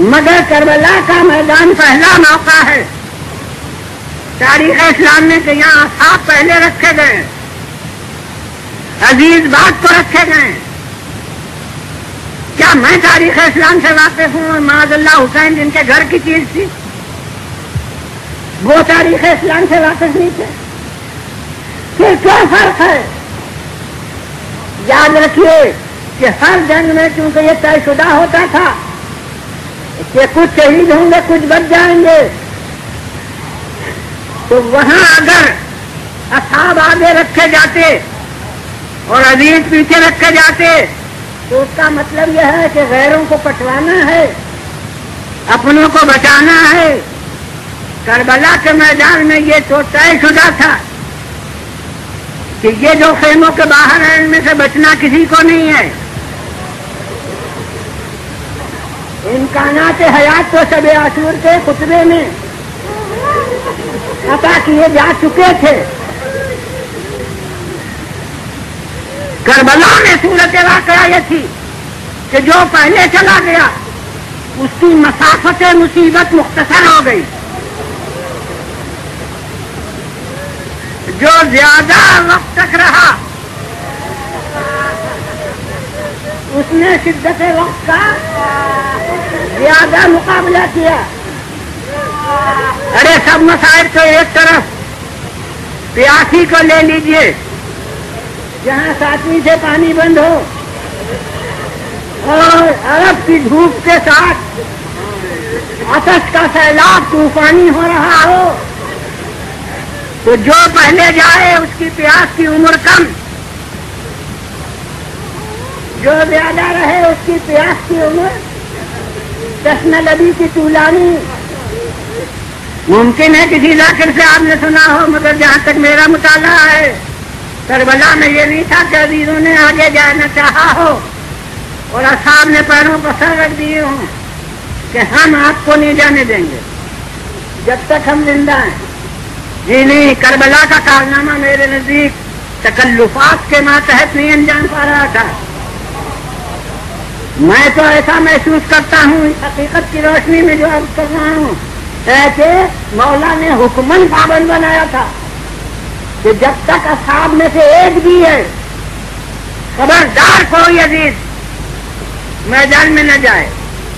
مگر کربلا کا میدان پہلا موقع ہے تاریخ اسلام میں کہ یہاں اصحاب پہلے رکھے گئے، عزیز بات کو رکھے گئے. کیا میں تاریخ اسلام سے واقف ہوں اور معاذ اللہ حسین جن کے گھر کی چیز تھی وہ تاریخ اسلام سے واقف نہیں تھے؟ پھر کیا فرق ہے؟ یاد رکھیے کہ ہر جنگ میں چونکہ یہ طے شدہ ہوتا تھا کہ کچھ شہید ہوں گے کچھ بچ جائیں گے، تو وہاں اگر اصحاب آگے رکھے جاتے اور عزیز پیچھے رکھے جاتے تو اس کا مطلب یہ ہے کہ غیروں کو پٹوانا ہے، اپنوں کو بچانا ہے. کربلا کے میدان میں یہ تو طے شدہ تھا کہ یہ جو خیموں کے باہر ہیں ان میں سے بچنا کسی کو نہیں ہے. امکانات حیات تو شب عاشور کے خطبے میں عطا کیے جا چکے تھے. کربلا میں صورت واقعہ یہ تھی کہ جو پہلے چلا گیا اس کی مسافت مصیبت مختصر ہو گئی، جو زیادہ وقت تک رہا اس نے شدت وقت کا زیادہ مقابلہ کیا. ارے سب مسائل تو ایک طرف، پیاسی کو لے لیجئے جہاں 7ویں سے پانی بند ہو اور عرب کی دھوپ کے ساتھ آتش کا سیلاب طوفانی ہو رہا ہو تو جو پہلے جائے اس کی پیاس کی عمر کم، جو زیادہ رہے اس کی پیاس کی عمر چشمہ لبی کی طولانی. ممکن ہے کسی ذاکر سے آپ نے سنا ہو، مگر جہاں تک میرا مطالعہ ہے کربلا میں یہ نہیں تھا کہ عزیزوں نے آگے جانا چاہا ہو اور اصحاب نے پیروں پر سر رکھ دیے ہوں کہ ہم آپ کو نہیں جانے دیں گے جب تک ہم زندہ ہیں. جی نہیں، کربلا کا کارنامہ میرے نزدیک تکلفات کے ماتحت نہیں انجام پا رہا تھا. میں تو ایسا محسوس کرتا ہوں اس حقیقت کی روشنی میں جو عرض کر رہا ہوں کہ مولا نے حکمن پابند بنایا تھا کہ جب تک اصحاب میں سے ایک بھی ہے خبردار کوئی عزیز میدان میں نہ جائے.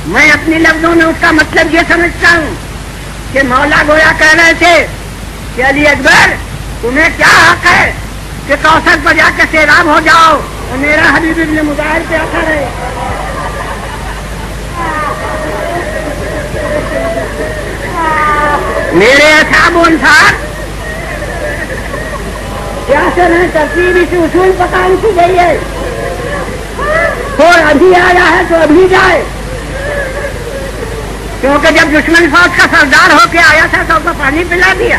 میں اپنی لفظوں میں اس کا مطلب یہ سمجھتا ہوں کہ مولا گویا کہہ رہے تھے کہ علی اکبر تمہیں کیا حق ہے کہ کوثر پر جا کے سیراب ہو جاؤ اور میرا حبیب ابن مظاہر پہ آتا رہے. میرے اصحاب و انصار سیاست میں ترتیب اس اصول پر قائم کی گئی ہے. اور ابھی آیا ہے تو ابھی جائے، کیونکہ جب دشمن فوج کا سردار ہو کے آیا تھا تو اس کو پانی پلا دیا،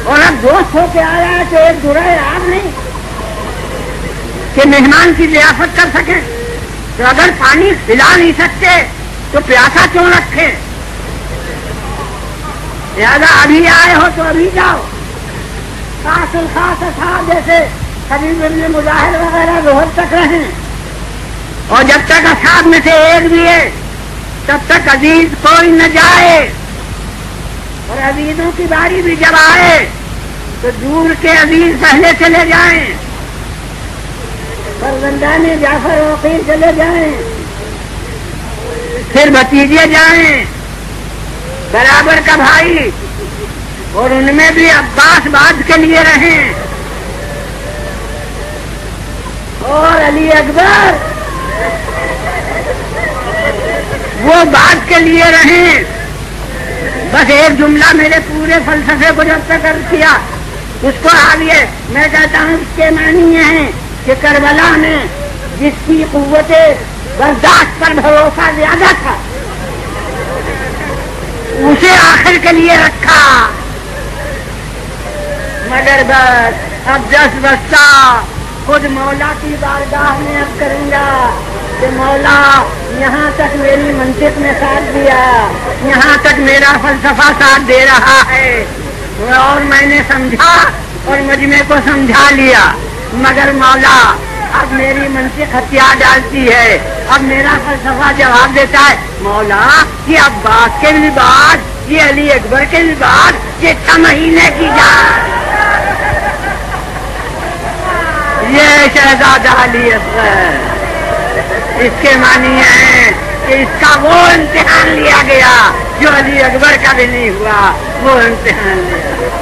اور اب دوست ہو کے آیا ہے تو ایک برائے آپ نہیں کہ مہمان کی ضیافت کر سکے. تو اگر پانی پلا نہیں سکتے تو پیاسا کیوں رکھے؟ لہٰذا ابھی آئے ہو تو ابھی جاؤ. خاص الخاص اصحاب جیسے حبیب ابن مظاہر وغیرہ ظہر تک رہیں، اور جب تک اصحاب میں سے ایک بھی ہے تب تک عزیز کوئی نہ جائے. اور عزیزوں کی باری بھی جب آئے تو دور کے عزیز پہلے چلے جائیں، فرزندان جعفر و عقیل چلے جائیں، پھر بھتیجے جائیں، برابر کا بھائی، اور ان میں بھی عباس بعد کے لیے رہیں، اور علی اکبر وہ بعد کے لیے رہیں۔ بس ایک جملہ میرے پورے فلسفے کو جب تک عرض کیا اس کو آگے میں کہتا ہوں، اس کے معنی یہ ہیں کہ کربلا میں جس کی قوت برداشت پر بھروسہ زیادہ تھا اسے آخر کے لیے رکھا، مگر بس اب دس بستہ خود مولا کی بارگاہ میں اب کروں گا کہ مولا یہاں تک میری منطق نے ساتھ دیا، یہاں تک میرا فلسفہ ساتھ دے رہا ہے، اور میں نے سمجھا اور مجمع کو سمجھا لیا، مگر مولا اب میری منطق ہتھیار ڈالتی ہے، اب میرا فلسفہ جواب دیتا ہے، مولا یہ عباس کے بھی بعد، یہ علی اکبر کے بھی بعد، یہ 6 مہینے کی جان، یہ شہزادہ علی اکبر، اس کے معنی ہے کہ اس کا وہ امتحان لیا گیا جو علی اکبر کا بھی نہیں ہوا، وہ امتحان لیا۔